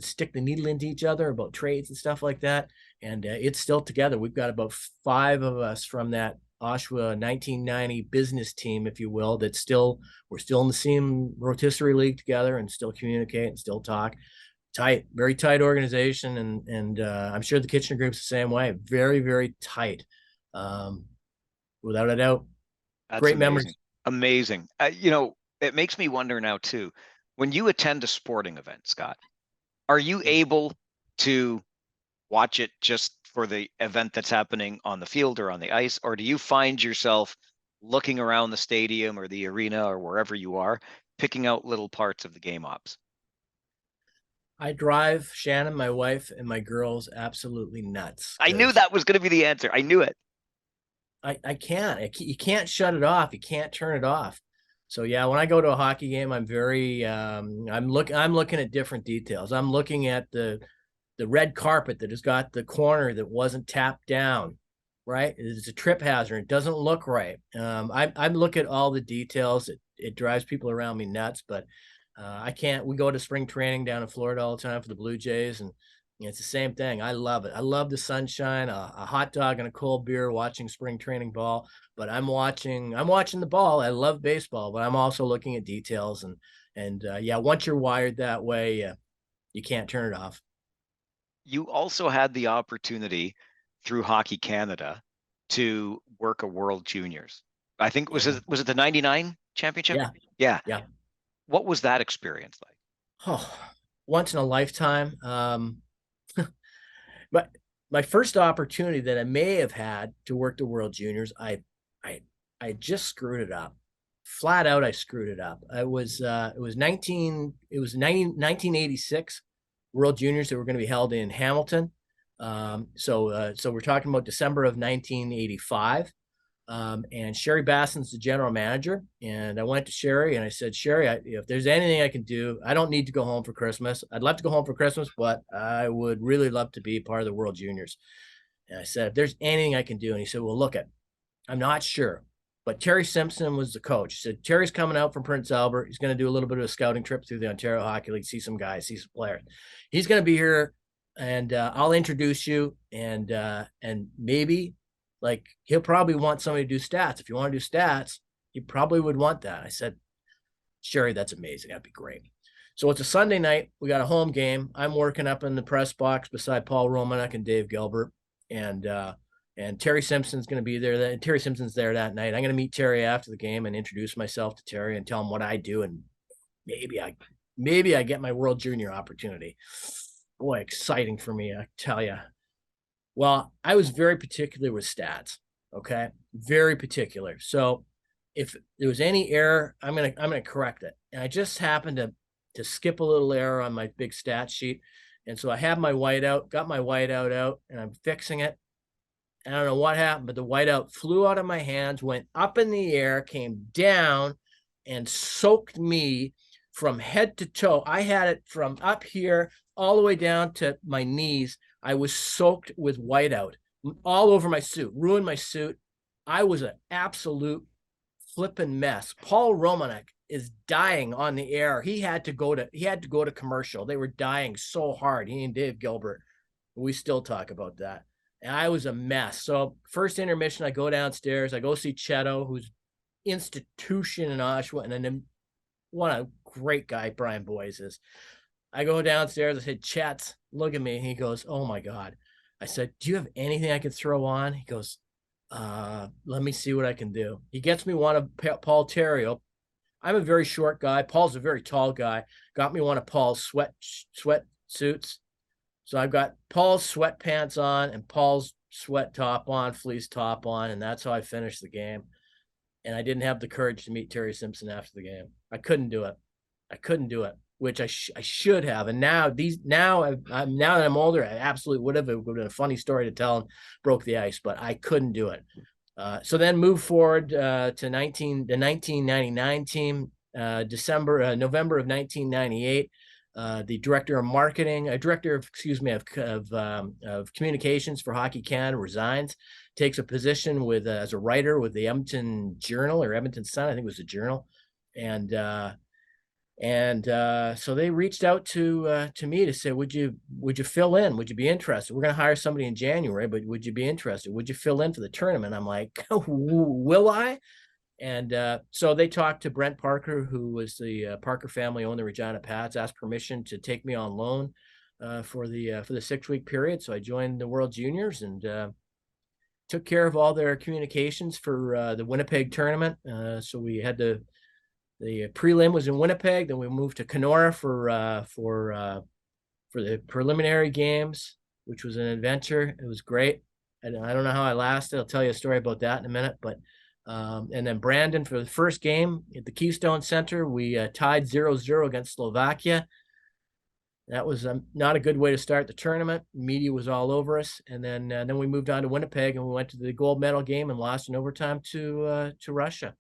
stick the needle into each other about trades and stuff like that. And it's still together. We've got about 5 of us from that Oshawa 1990 business team, if you will, we're still in the same rotisserie league together and still communicate and still talk. Tight, very tight organization, and I'm sure the Kitchener group's the same way. Very, very tight, without a doubt. That's great amazing. Memories. Amazing. It makes me wonder now too. When you attend a sporting event, Scott, are you able to watch it just for the event that's happening on the field or on the ice, or do you find yourself looking around the stadium or the arena or wherever you are, picking out little parts of the game ops? I drive Shannon, my wife, and my girls absolutely nuts. I knew that was going to be the answer. I knew it. I can't. You can't shut it off. You can't turn it off. So yeah, when I go to a hockey game, I'm very I'm looking at different details. I'm looking at the red carpet that has got the corner that wasn't tapped down, right? It's a trip hazard. It doesn't look right. I look at all the details. It drives people around me nuts, but I can't. We go to spring training down in Florida all the time for the Blue Jays, and it's the same thing. I love it. I love the sunshine, a hot dog and a cold beer, watching spring training ball. But I'm watching the ball. I love baseball, but I'm also looking at details, and once you're wired that way, you can't turn it off. You also had the opportunity through Hockey Canada to work a World Juniors. I think was it the 99 championship? Yeah. What was that experience like? Oh, once in a lifetime. But my first opportunity that I may have had to work the World Juniors, I just screwed it up. Flat out, I screwed it up. It was 1986 World Juniors that were going to be held in Hamilton. So we're talking about December of 1985. And Sherry Basson's the general manager. And I went to Sherry and I said, Sherry, if there's anything I can do, I don't need to go home for Christmas. I'd love to go home for Christmas, but I would really love to be part of the World Juniors. And I said, if there's anything I can do. And he said, well, look, I'm not sure. But Terry Simpson was the coach. He said, Terry's coming out from Prince Albert. He's going to do a little bit of a scouting trip through the Ontario Hockey League, see some guys, see some players. He's going to be here, and I'll introduce you. And maybe, like, he'll probably want somebody to do stats. If you want to do stats, you probably would want that. I said, Sherry, that's amazing. That'd be great. So it's a Sunday night. We got a home game. I'm working up in the press box beside Paul Romanek and Dave Gilbert. And Terry Simpson's going to be there. Terry Simpson's there that night. I'm going to meet Terry after the game and introduce myself to Terry and tell him what I do. And maybe I get my World Junior opportunity. Boy, exciting for me, I tell you. Well, I was very particular with stats. Okay. Very particular. So if there was any error, I'm going to correct it. And I just happened to skip a little error on my big stat sheet. And so I have my whiteout, got my whiteout out, and I'm fixing it. I don't know what happened, but the whiteout flew out of my hands, went up in the air, came down, and soaked me from head to toe. I had it from up here all the way down to my knees. I was soaked with whiteout all over my suit, ruined my suit. I was an absolute flipping mess. Paul Romanek is dying on the air. He had to go to commercial. They were dying so hard. He and Dave Gilbert. We still talk about that. And I was a mess. So first intermission, I go downstairs. I go see Cheto, who's institution in Oshawa. And then what a great guy Brian Boyes is. I go downstairs. I said, Chet, look at me. He goes, oh, my God. I said, do you have anything I can throw on? He goes, let me see what I can do. He gets me one of Paul Terrio. I'm a very short guy. Paul's a very tall guy. Got me one of Paul's sweat suits. So I've got Paul's sweatpants on and Paul's sweat top on, fleece top on, and that's how I finished the game. And I didn't have the courage to meet Terry Simpson after the game. I couldn't do it, which I should have. And now that I'm older, I absolutely would have. It would have been a funny story to tell and broke the ice, but I couldn't do it. So then move forward to the 1999 team, November of 1998. The director of marketing, of communications for Hockey Canada resigns, takes a position as a writer with the Edmonton Journal or Edmonton Sun, I think it was the Journal, and so they reached out to me to say, would you fill in? Would you be interested? We're going to hire somebody in January, but would you be interested? Would you fill in for the tournament? I'm like, will I? And so they talked to Brent Parker, who was the Parker family owned the Regina Pats, asked permission to take me on loan for the 6-week period. So I joined the World Juniors and took care of all their communications for the Winnipeg tournament. So we had the prelim was in Winnipeg. Then we moved to Kenora for the preliminary games, which was an adventure. It was great. And I don't know how I lasted. I'll tell you a story about that in a minute, but and then Brandon for the first game at the Keystone Center, we tied 0-0 against Slovakia. That was not a good way to start the tournament. Media was all over us, and then we moved on to Winnipeg and we went to the gold medal game and lost in overtime to Russia.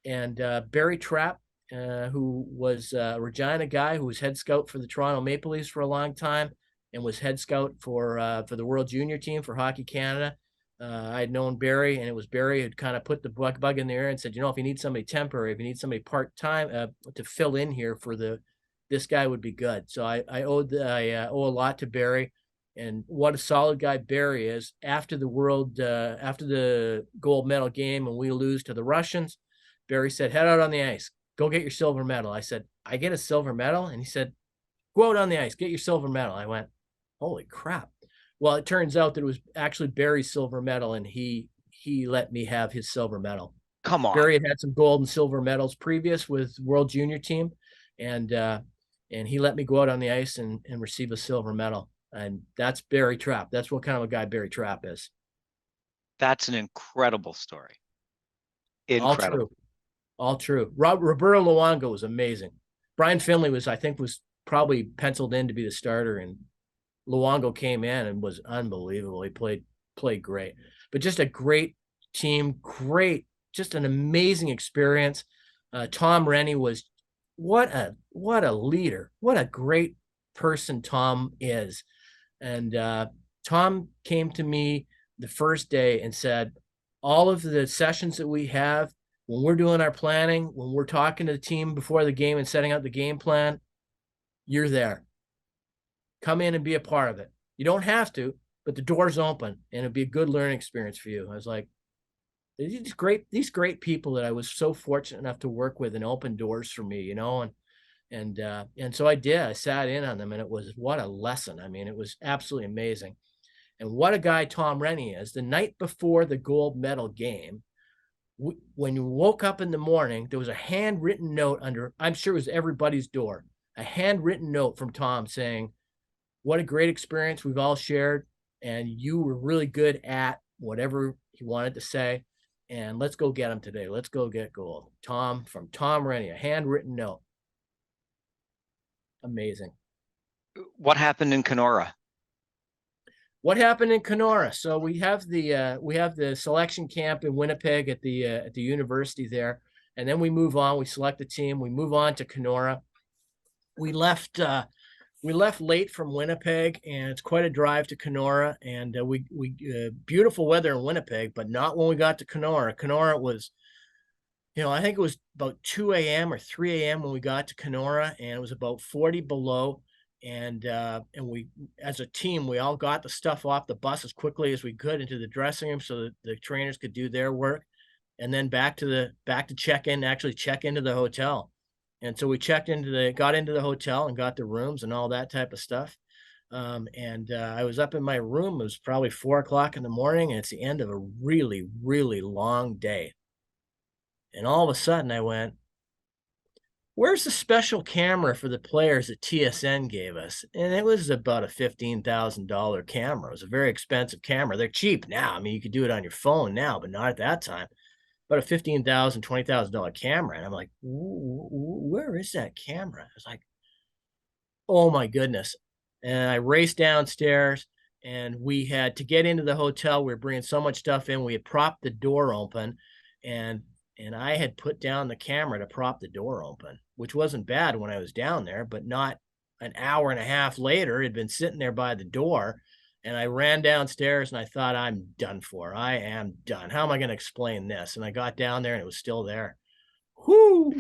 And Barry Trapp, who was a Regina guy who was head scout for the Toronto Maple Leafs for a long time and was head scout for the World Junior team for Hockey Canada. I had known Barry, and it was Barry who'd kind of put the bug in the air and said, if you need somebody temporary, if you need somebody part-time to fill in here for this guy would be good. So I owe a lot to Barry, and what a solid guy Barry is. After the gold medal game and we lose to the Russians, Barry said, head out on the ice, go get your silver medal. I said, I get a silver medal? And he said, go out on the ice, get your silver medal. I went, holy crap. Well, it turns out that it was actually Barry's silver medal, and he let me have his silver medal. Come on. Barry had some gold and silver medals previous with World Junior team, and he let me go out on the ice and receive a silver medal. And that's Barry Trapp. That's what kind of a guy Barry Trapp is. That's an incredible story. Incredible. All true. Roberto Luongo was amazing. Brian Finley was probably penciled in to be the starter, and Luongo came in and was unbelievable. He played great, but just a great team, just an amazing experience. Tom Rennie was what a leader, what a great person Tom is. And Tom came to me the first day and said, all of the sessions that we have, when we're doing our planning, when we're talking to the team before the game and setting out the game plan, you're there. Come in and be a part of it. You don't have to, but the door's open and it'd be a good learning experience for you. I was like, these great people that I was so fortunate enough to work with and open doors for me, and so I did. I sat in on them, and it was what a lesson. I mean, it was absolutely amazing. And what a guy Tom Rennie is. The night before the gold medal game, when you woke up in the morning, there was a handwritten note under, I'm sure it was everybody's door, a handwritten note from Tom saying, what a great experience we've all shared, and you were really good at whatever he wanted to say, and let's go get him today. Let's go get gold. Tom, from Tom Rennie, a handwritten note. Amazing. What happened in Kenora? What happened in Kenora? So we have the selection camp in Winnipeg at the university there, and then we move on. We select the team. We move on to Kenora. We left late from Winnipeg, and it's quite a drive to Kenora. And we beautiful weather in Winnipeg, but not when we got to Kenora. Kenora was, I think it was about 2 a.m. or 3 a.m. when we got to Kenora, and it was about 40 below. And we, as a team, we all got the stuff off the bus as quickly as we could into the dressing room so that the trainers could do their work, and then back to check in, actually check into the hotel. And so we got into the hotel and got the rooms and all that type of stuff. I was up in my room. It was probably 4:00 in the morning, and it's the end of a really, really long day. And all of a sudden I went, where's the special camera for the players that TSN gave us? And it was about a $15,000 camera. It was a very expensive camera. They're cheap now. I mean, you could do it on your phone now, but not at that time. But a $15,000, $20,000 camera. And I'm like, where is that camera? I was like, oh my goodness. And I raced downstairs, and we had to get into the hotel. We were bringing so much stuff in. We had propped the door open, and I had put down the camera to prop the door open, which wasn't bad when I was down there, but not an hour and a half later. It had been sitting there by the door, and I ran downstairs, and I thought, I'm done for. I am done. How am I going to explain this? And I got down there, and it was still there. Whoo!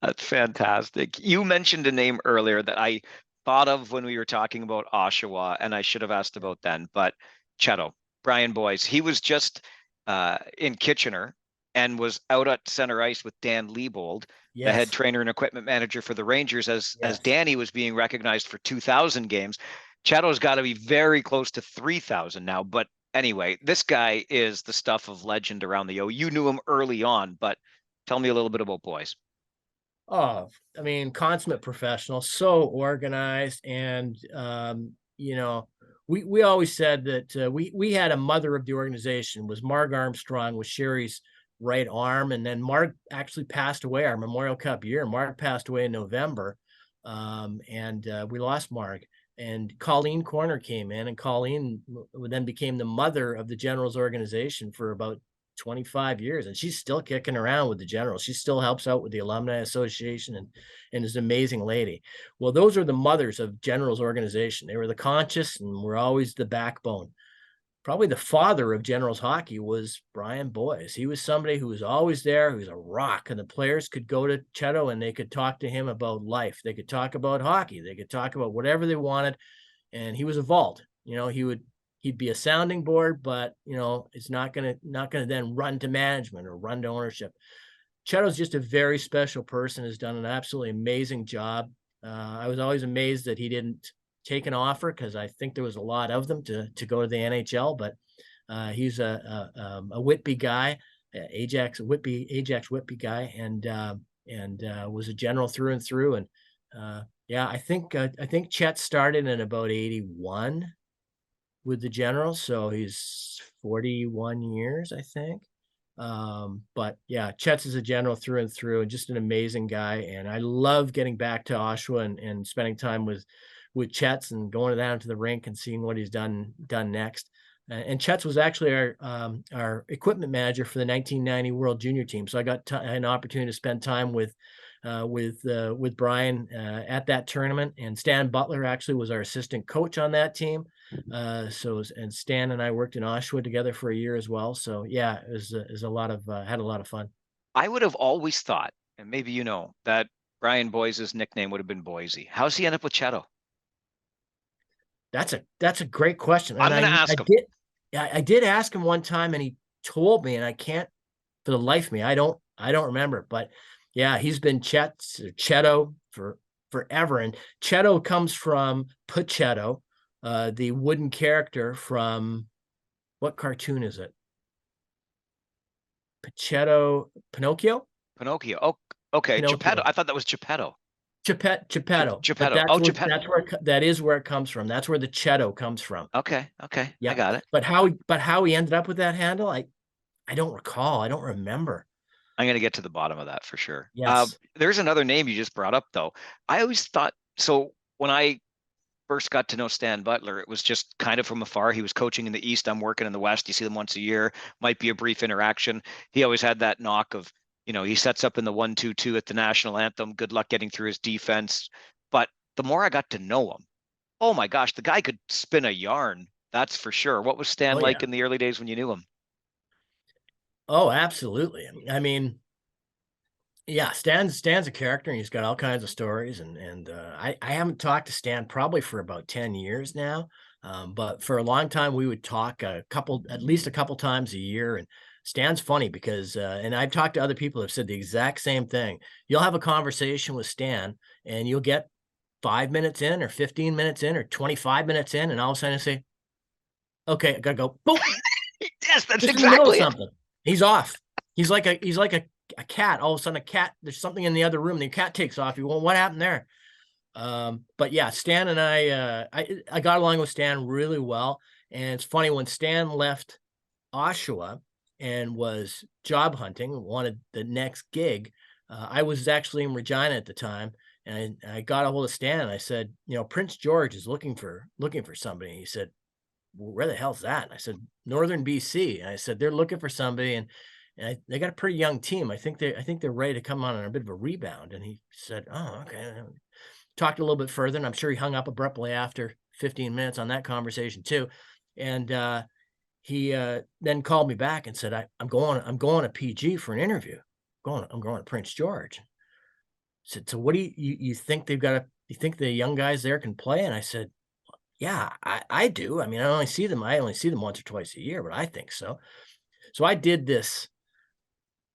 That's fantastic. You mentioned a name earlier that I thought of when we were talking about Oshawa, and I should have asked about then, but Cheto, Brian Boyes, he was just in Kitchener and was out at center ice with Dan Liebold, the head trainer and equipment manager for the Rangers, as Danny was being recognized for 2,000 games. Cheto's got to be very close to 3,000 now. But anyway, this guy is the stuff of legend around the O. You knew him early on, but tell me a little bit about Boyes. Oh, I mean, consummate professional, so organized. And, we always said that we had a mother of the organization, was Marg Armstrong, was Sherry's right arm. And then Marg actually passed away our Memorial Cup year. Marg passed away in November, and we lost Marg. And Colleen Corner came in, and Colleen then became the mother of the Generals organization for about 25 years, and she's still kicking around with the Generals. She still helps out with the Alumni Association and is an amazing lady. Well, those are the mothers of Generals organization. They were the conscious and were always the backbone. Probably the father of Generals hockey was Brian Boyes. He was somebody who was always there, who was a rock, and the players could go to Cheto and they could talk to him about life. They could talk about hockey. They could talk about whatever they wanted, and he was a vault. He'd be a sounding board, but it's not gonna then run to management or run to ownership. Cheto's just a very special person, has done an absolutely amazing job. I was always amazed that he didn't take an offer, because I think there was a lot of them to go to the NHL, but he's a Whitby guy, Ajax Whitby guy, and was a general through and through. And I think Chet started in about 81 with the Generals, so he's 41 years, I think. But yeah, Chet's is a general through and through, and just an amazing guy. And I love getting back to Oshawa and spending time with Chet's and going down to the rink and seeing what he's done next. And Chet's was actually our equipment manager for the 1990 World Junior team, so I got an opportunity to spend time with Brian at that tournament. And Stan Butler actually was our assistant coach on that team. And Stan and I worked in Oshawa together for a year as well. So yeah, it was a lot of had a lot of fun. I would have always thought, and maybe that Brian Boyes' nickname would have been Boise. How's he end up with Cheto? That's a great question, I'm and going to I ask him. did I did ask him one time, and he told me, and I can't for the life of me, I don't remember, but yeah, he's been Cheto for forever, and Cheto comes from Pachetto, the wooden character from what cartoon is it? Pinocchio? Pinocchio. Oh, okay. Geppetto. Pinocchio. I thought that was Geppetto. Geppetto, but Geppetto. Oh, Geppetto. that is where it comes from. That's where the Cheto comes from. Okay. Okay. I Yeah, got it. but how he ended up with that handle, I don't recall. I don't remember. I'm going to get to the bottom of that for sure. Yes. There's another name you just brought up, though. I always thought so when I first got to know Stan Butler, it was just kind of from afar. He was coaching in the East. I'm working in the West. You see them once a year, might be a brief interaction. He always had that knock of, he sets up in the 1-2-2 at the national anthem. Good luck getting through his defense. But the more I got to know him, oh my gosh, the guy could spin a yarn. That's for sure. What was Stan Oh like yeah. in the early days when you knew him? Oh, absolutely. I mean, yeah, Stan's a character, and he's got all kinds of stories. And I haven't talked to Stan probably for about 10 years now. But for a long time, we would talk at least a couple times a year. And Stan's funny because, and I've talked to other people who have said the exact same thing. You'll have a conversation with Stan, and you'll get 5 minutes in, or 15 minutes in, or 25 minutes in, and all of a sudden say, okay, I gotta go. Boom. Yes, that's Just in the middle of exactly it. something. He's off. He's like a cat. All of a sudden, there's something in the other room. The cat takes off. You, well, what happened there? But yeah, Stan and I got along with Stan really well. And it's funny, when Stan left Oshawa and was job hunting, wanted the next gig. I was actually in Regina at the time, and I got a hold of Stan, and I said, Prince George is looking for somebody. And he said, well, where the hell's that? And I said, Northern BC. And I said, they're looking for somebody, and they got a pretty young team. I think they're ready to come on a bit of a rebound. And he said, oh, okay. Talked a little bit further, and I'm sure he hung up abruptly after 15 minutes on that conversation too. And he then called me back and said, I'm going to PG for an interview. I'm going to Prince George. I said, so what do you think you think the young guys there can play? And I said, yeah, I do. I mean, I only see them once or twice a year, but I think so. So I did this.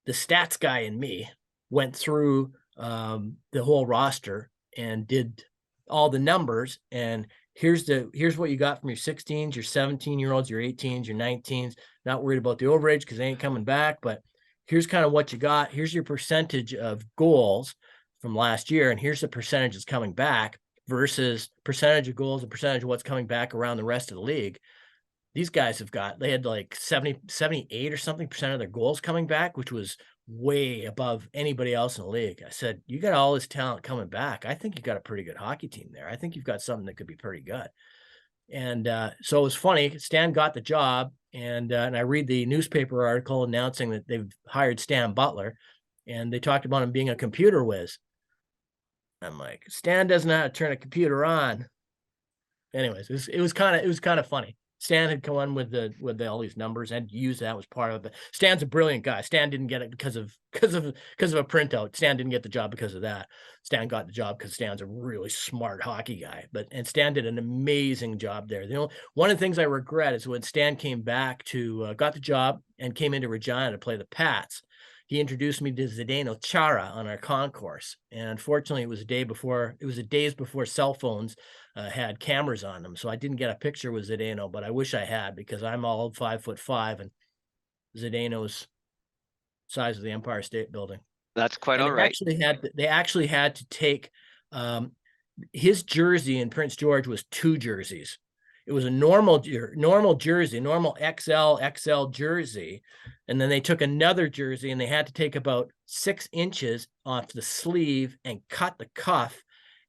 The stats guy in me went through the whole roster and did all the numbers. And here's what you got from your 16s, your 17-year-olds, your 18s, your 19s. Not worried about the overage because they ain't coming back, but here's kind of what you got. Here's your percentage of goals from last year, and here's the percentage that's coming back versus percentage of goals and percentage of what's coming back around the rest of the league. These guys they had like 78 or something percent of their goals coming back, which was way above anybody else in the league. I said, you got all this talent coming back. I think you got a pretty good hockey team there. I think you've got something that could be pretty good. And so it was funny. Stan got the job, and I read the newspaper article announcing that they've hired Stan Butler, and they talked about him being a computer whiz. I'm like, Stan doesn't know how to turn a computer on. Anyways, it was kind of funny. Stan had come on with all these numbers and used that was part of it. Stan's a brilliant guy. Stan didn't get it because of a printout. Stan didn't get the job because of that. Stan got the job because Stan's a really smart hockey guy. And Stan did an amazing job there. One of the things I regret is when Stan came back got the job and came into Regina to play the Pats. He introduced me to Zdeno Chara on our concourse. And unfortunately, it was days before cell phones had cameras on them. So I didn't get a picture with Zdeno, but I wish I had, because I'm all 5'5", and Zdeno's size of the Empire State Building. That's quite and all right. They actually had to take his jersey in Prince George was 2 jerseys. It was a normal jersey, normal XL jersey. And then they took another jersey, and they had to take about 6 inches off the sleeve and cut the cuff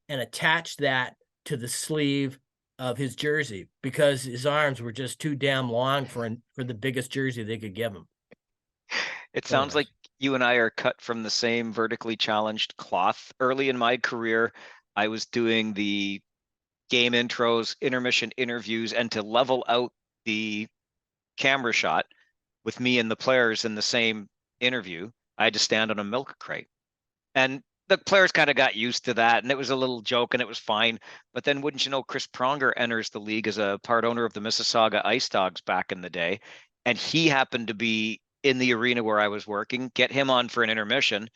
and attach that to the sleeve of his jersey, because his arms were just too damn long for the biggest jersey they could give him. It sounds like you and I are cut from the same vertically challenged cloth. Early in my career, I was doing the game intros, intermission interviews, and to level out the camera shot with me and the players in the same interview, I had to stand on a milk crate. And the players kind of got used to that, and it was a little joke and it was fine. But then wouldn't you know, Chris Pronger enters the league as a part owner of the Mississauga Ice Dogs back in the day. And he happened to be in the arena where I was working, get him on for an intermission.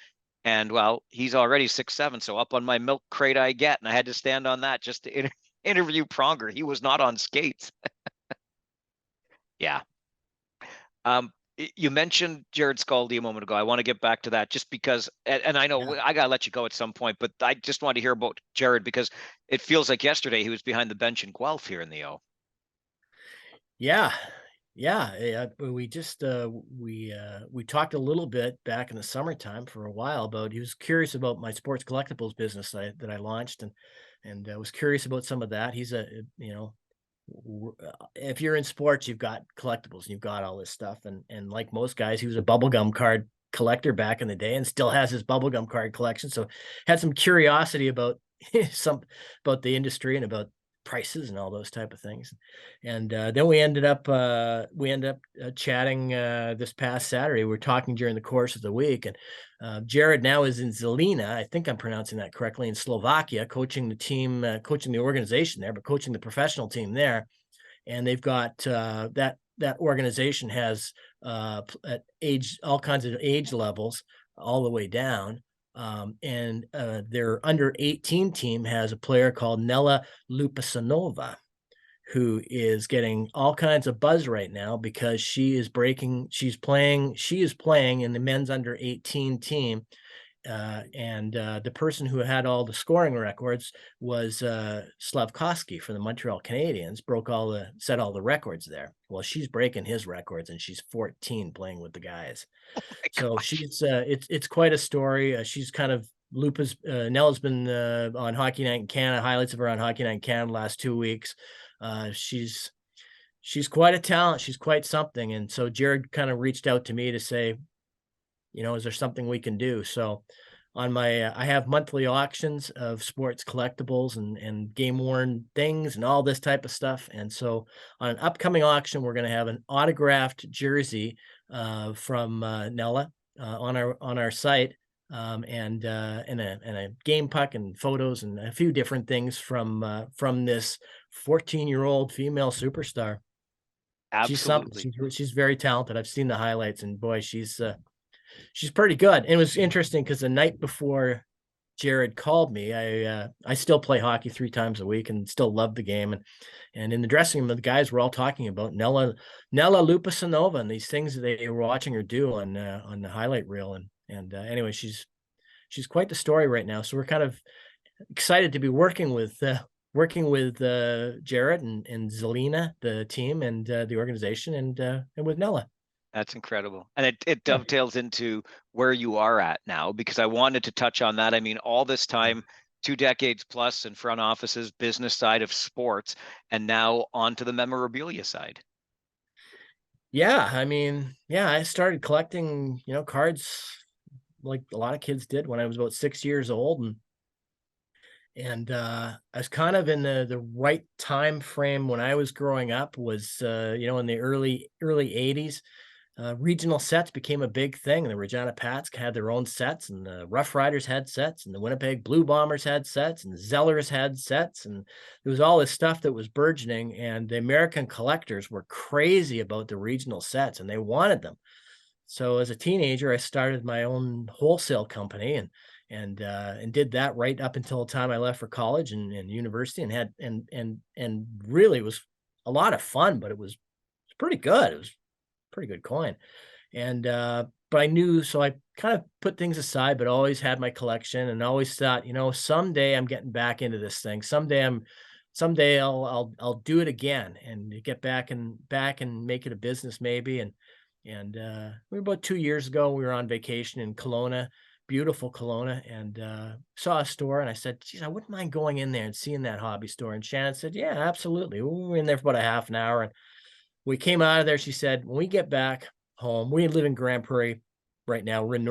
And well, he's already 6'7", so up on my milk crate I get, and I had to stand on that just to interview Pronger. He was not on skates. Yeah. You mentioned Jared Scaldi a moment ago. I want to get back to that just because, and I know I got to let you go at some point, but I just want to hear about Jared because it feels like yesterday he was behind the bench in Guelph here in the O. Yeah. Yeah. We just, we talked a little bit back in the summertime for a while about, he was curious about my sports collectibles business that I launched, and was curious about some of that. He's if you're in sports, you've got collectibles, you've got all this stuff. And like most guys, he was a bubblegum card collector back in the day and still has his bubblegum card collection. So had some curiosity about about the industry and about prices and all those type of things. And then we ended up chatting this past Saturday. We were talking during the course of the week, and Jared now is in Zelina, I think I'm pronouncing that correctly, in Slovakia, coaching the team, coaching the organization there, but coaching the professional team there. And they've got that organization has at age, all kinds of age levels all the way down. And their under 18 team has a player called Nella Lupasanova, who is getting all kinds of buzz right now because she is playing in the men's under 18 team. And the person who had all the scoring records was Slavkovsky for the Montreal Canadiens, set all the records there. Well, she's breaking his records, and she's 14 playing with the guys. So she's it's quite a story. She's kind of Nella's been on Hockey Night in Canada, highlights of her on Hockey Night in Canada the last 2 weeks. She's quite a talent. She's quite something. And so Jared kind of reached out to me to say, is there something we can do? So on my, I have monthly auctions of sports collectibles and game worn things and all this type of stuff. And so on an upcoming auction, we're going to have an autographed jersey from Nella on our site, and a game puck and photos and a few different things from this 14-year-old female superstar. Absolutely. She's something. She's very talented. I've seen the highlights, and boy, she's pretty good. And it was interesting because the night before Jared called me, I still play hockey 3 times a week and still love the game. And in the dressing room, the guys were all talking about Nella Lupasanova and these things that they were watching her do on the highlight reel. And anyway, she's quite the story right now. So we're kind of excited to be working with Jared and Zelina, the team, and the organization, and with Nella. That's incredible. And it dovetails into where you are at now, because I wanted to touch on that. I mean, all this time, 2 decades plus in front offices, business side of sports, and now onto the memorabilia side. Yeah. I mean, I started collecting, cards like a lot of kids did when I was about 6 years old. And I was kind of in the right time frame when I was growing up, was, in the early 80s. Regional sets became a big thing. The Regina Pats had their own sets, and the Rough Riders had sets, and the Winnipeg Blue Bombers had sets, and the Zellers had sets, and there was all this stuff that was burgeoning, and the American collectors were crazy about the regional sets, and they wanted them. So as a teenager, I started my own wholesale company and did that right up until the time I left for college and university, and had and really it was a lot of fun, but it was pretty good. It was pretty good coin. And but I knew, so I kind of put things aside, but always had my collection and always thought, someday I'm getting back into this thing. Someday I'll do it again and get back and make it a business maybe. And we were about 2 years ago, we were on vacation in Kelowna, beautiful Kelowna, and saw a store, and I said, geez, I wouldn't mind going in there and seeing that hobby store. And Shannon said, yeah, absolutely. We were in there for about a half an hour, and we came out of there. She said, when we get back home, we live in Grand Prairie right now. We're in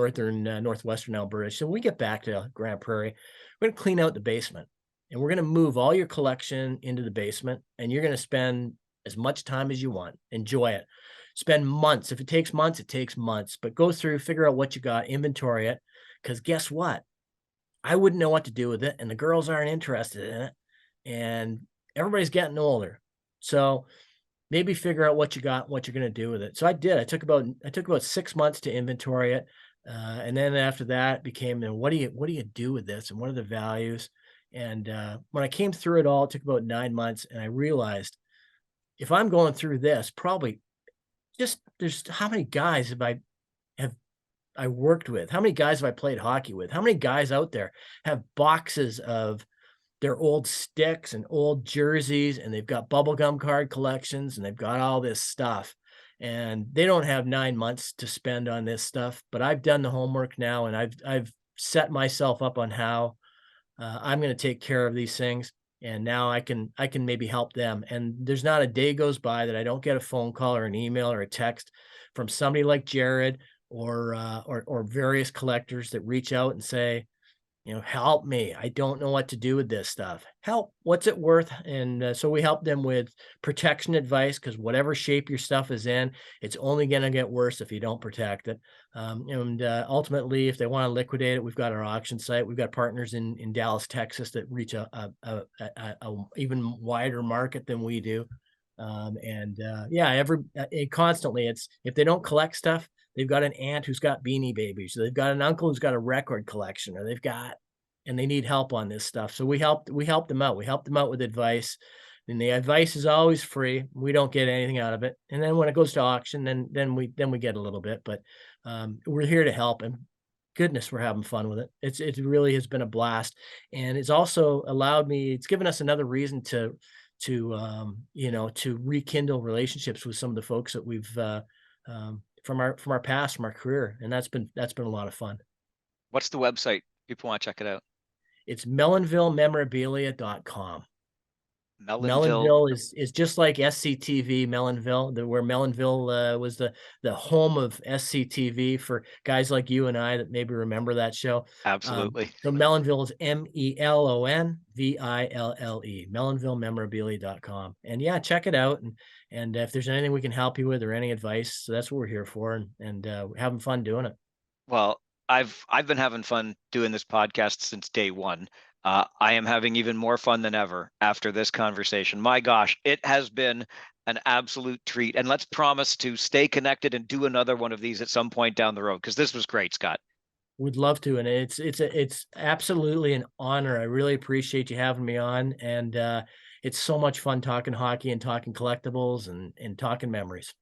northwestern Alberta. So when we get back to Grand Prairie, we're going to clean out the basement. and we're going to move all your collection into the basement, and you're going to spend as much time as you want. Enjoy it. Spend months. If it takes months, it takes months, but go through, figure out what you got, inventory it. Because guess what? I wouldn't know what to do with it, and the girls aren't interested in it, and everybody's getting older. So maybe figure out what you got, what you're going to do with it. So I did. I took about 6 months to inventory it, and then after that it became, then what do you do with this, and what are the values? And when I came through it all, it took about 9 months, and I realized if I'm going through this, probably just there's how many guys have I worked with? How many guys have I played hockey with? How many guys out there have boxes of their old sticks and old jerseys, and they've got bubblegum card collections, and they've got all this stuff, and they don't have 9 months to spend on this stuff, but I've done the homework now, and I've set myself up on how I'm going to take care of these things, and now I can maybe help them. And there's not a day goes by that I don't get a phone call or an email or a text from somebody like Jared or various collectors that reach out and say, help me. I don't know what to do with this stuff. Help. What's it worth? And so we help them with protection advice, because whatever shape your stuff is in, it's only going to get worse if you don't protect it. And ultimately, if they want to liquidate it, we've got our auction site. We've got partners in Dallas, Texas that reach a even wider market than we do. Constantly, it's if they don't collect stuff, they've got an aunt who's got Beanie Babies. So they've got an uncle who's got a record collection, or and they need help on this stuff. So we help them out. We help them out with advice, and the advice is always free. We don't get anything out of it. And then when it goes to auction, then we get a little bit, but we're here to help. And goodness, we're having fun with it. It really has been a blast. And it's also it's given us another reason to rekindle relationships with some of the folks that we've from our past, from our career, and that's been a lot of fun. What's the website? People want to check it out. It's melonvillememorabilia.com. Melonville is just like SCTV Melonville, where Melonville was the home of SCTV for guys like you and I that maybe remember that show. Absolutely. So Melonville is MELONVILLE, melonvillememorabilia.com. And yeah, check it out. And if there's anything we can help you with or any advice, so that's what we're here for, and having fun doing it. Well, I've been having fun doing this podcast since day one. I am having even more fun than ever after this conversation. My gosh, it has been an absolute treat. And let's promise to stay connected and do another one of these at some point down the road, because this was great, Scott. Would love to. And it's absolutely an honor. I really appreciate you having me on. And it's so much fun talking hockey and talking collectibles and talking memories.